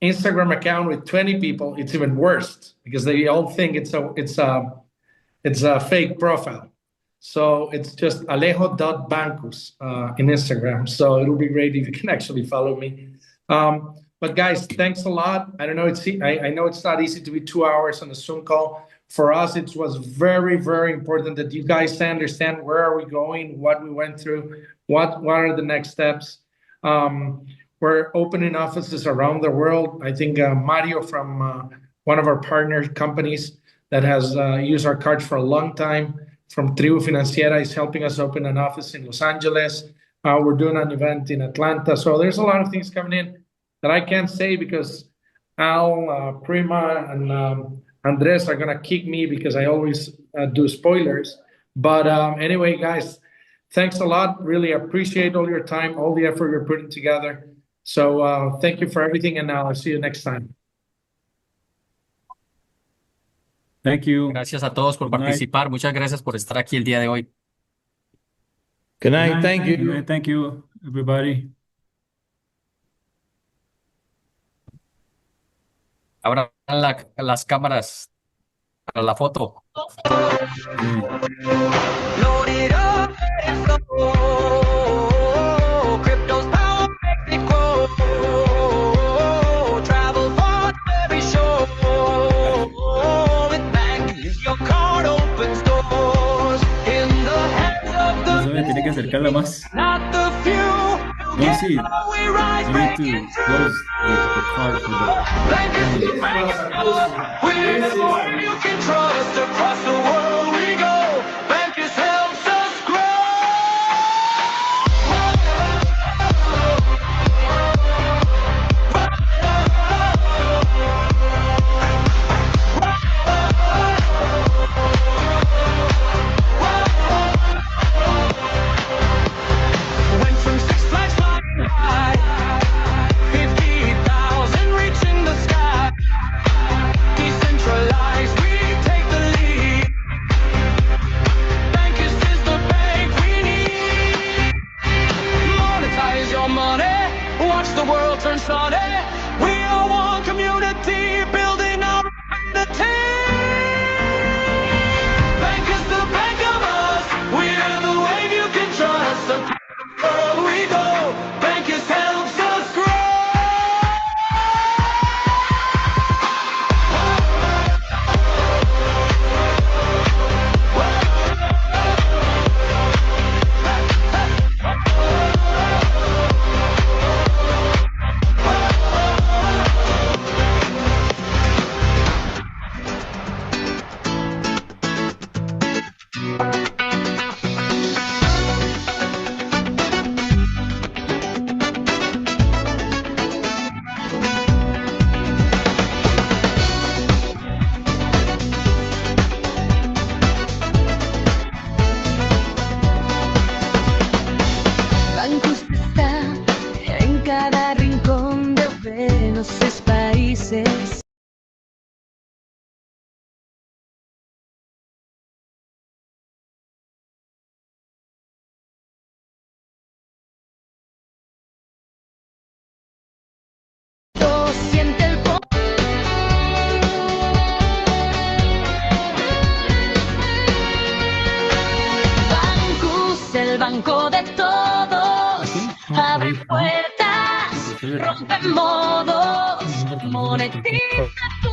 Instagram account with 20 people, it's even worse because they all think it's a fake profile. So it's just alejo.bancus in Instagram. So it'll be great if you can actually follow me. But guys, thanks a lot. I don't know. I know it's not easy to be 2 hours on a Zoom call. For us, it was very, very important that you guys understand where are we going, what we went through, what are the next steps. We're opening offices around the world. I think Mario from one of our partner companies that has used our cards for a long time, from Tribu Financiera, is helping us open an office in Los Angeles. We're doing an event in Atlanta. So there's a lot of things coming in that I can't say because Al, Prima, and Andres are going to kick me because I always do spoilers. But anyway, guys, thanks a lot. Really appreciate all your time, all the effort you're putting together. So thank you for everything, and I'll see you next time. Thank you. Gracias a todos por participar. Muchas gracias por estar aquí el día de hoy. Good night. Thank you. Good night. Thank you, everybody. Abran las cámaras para la foto. Loaded up, let's go. Crypto's power Mexico. Travel for every show. With Bancus, your card opens doors. In the hands of the Me tiene que acercarla más. not the few. No, sí. You need to close the card for the... We're the one you can trust. Across the world we go. Bancus helps us Went from 6 flags flying high, 50,000 reaching the sky. Decentralized, we take the lead. Abre puertas, rompe modos, monetiza tu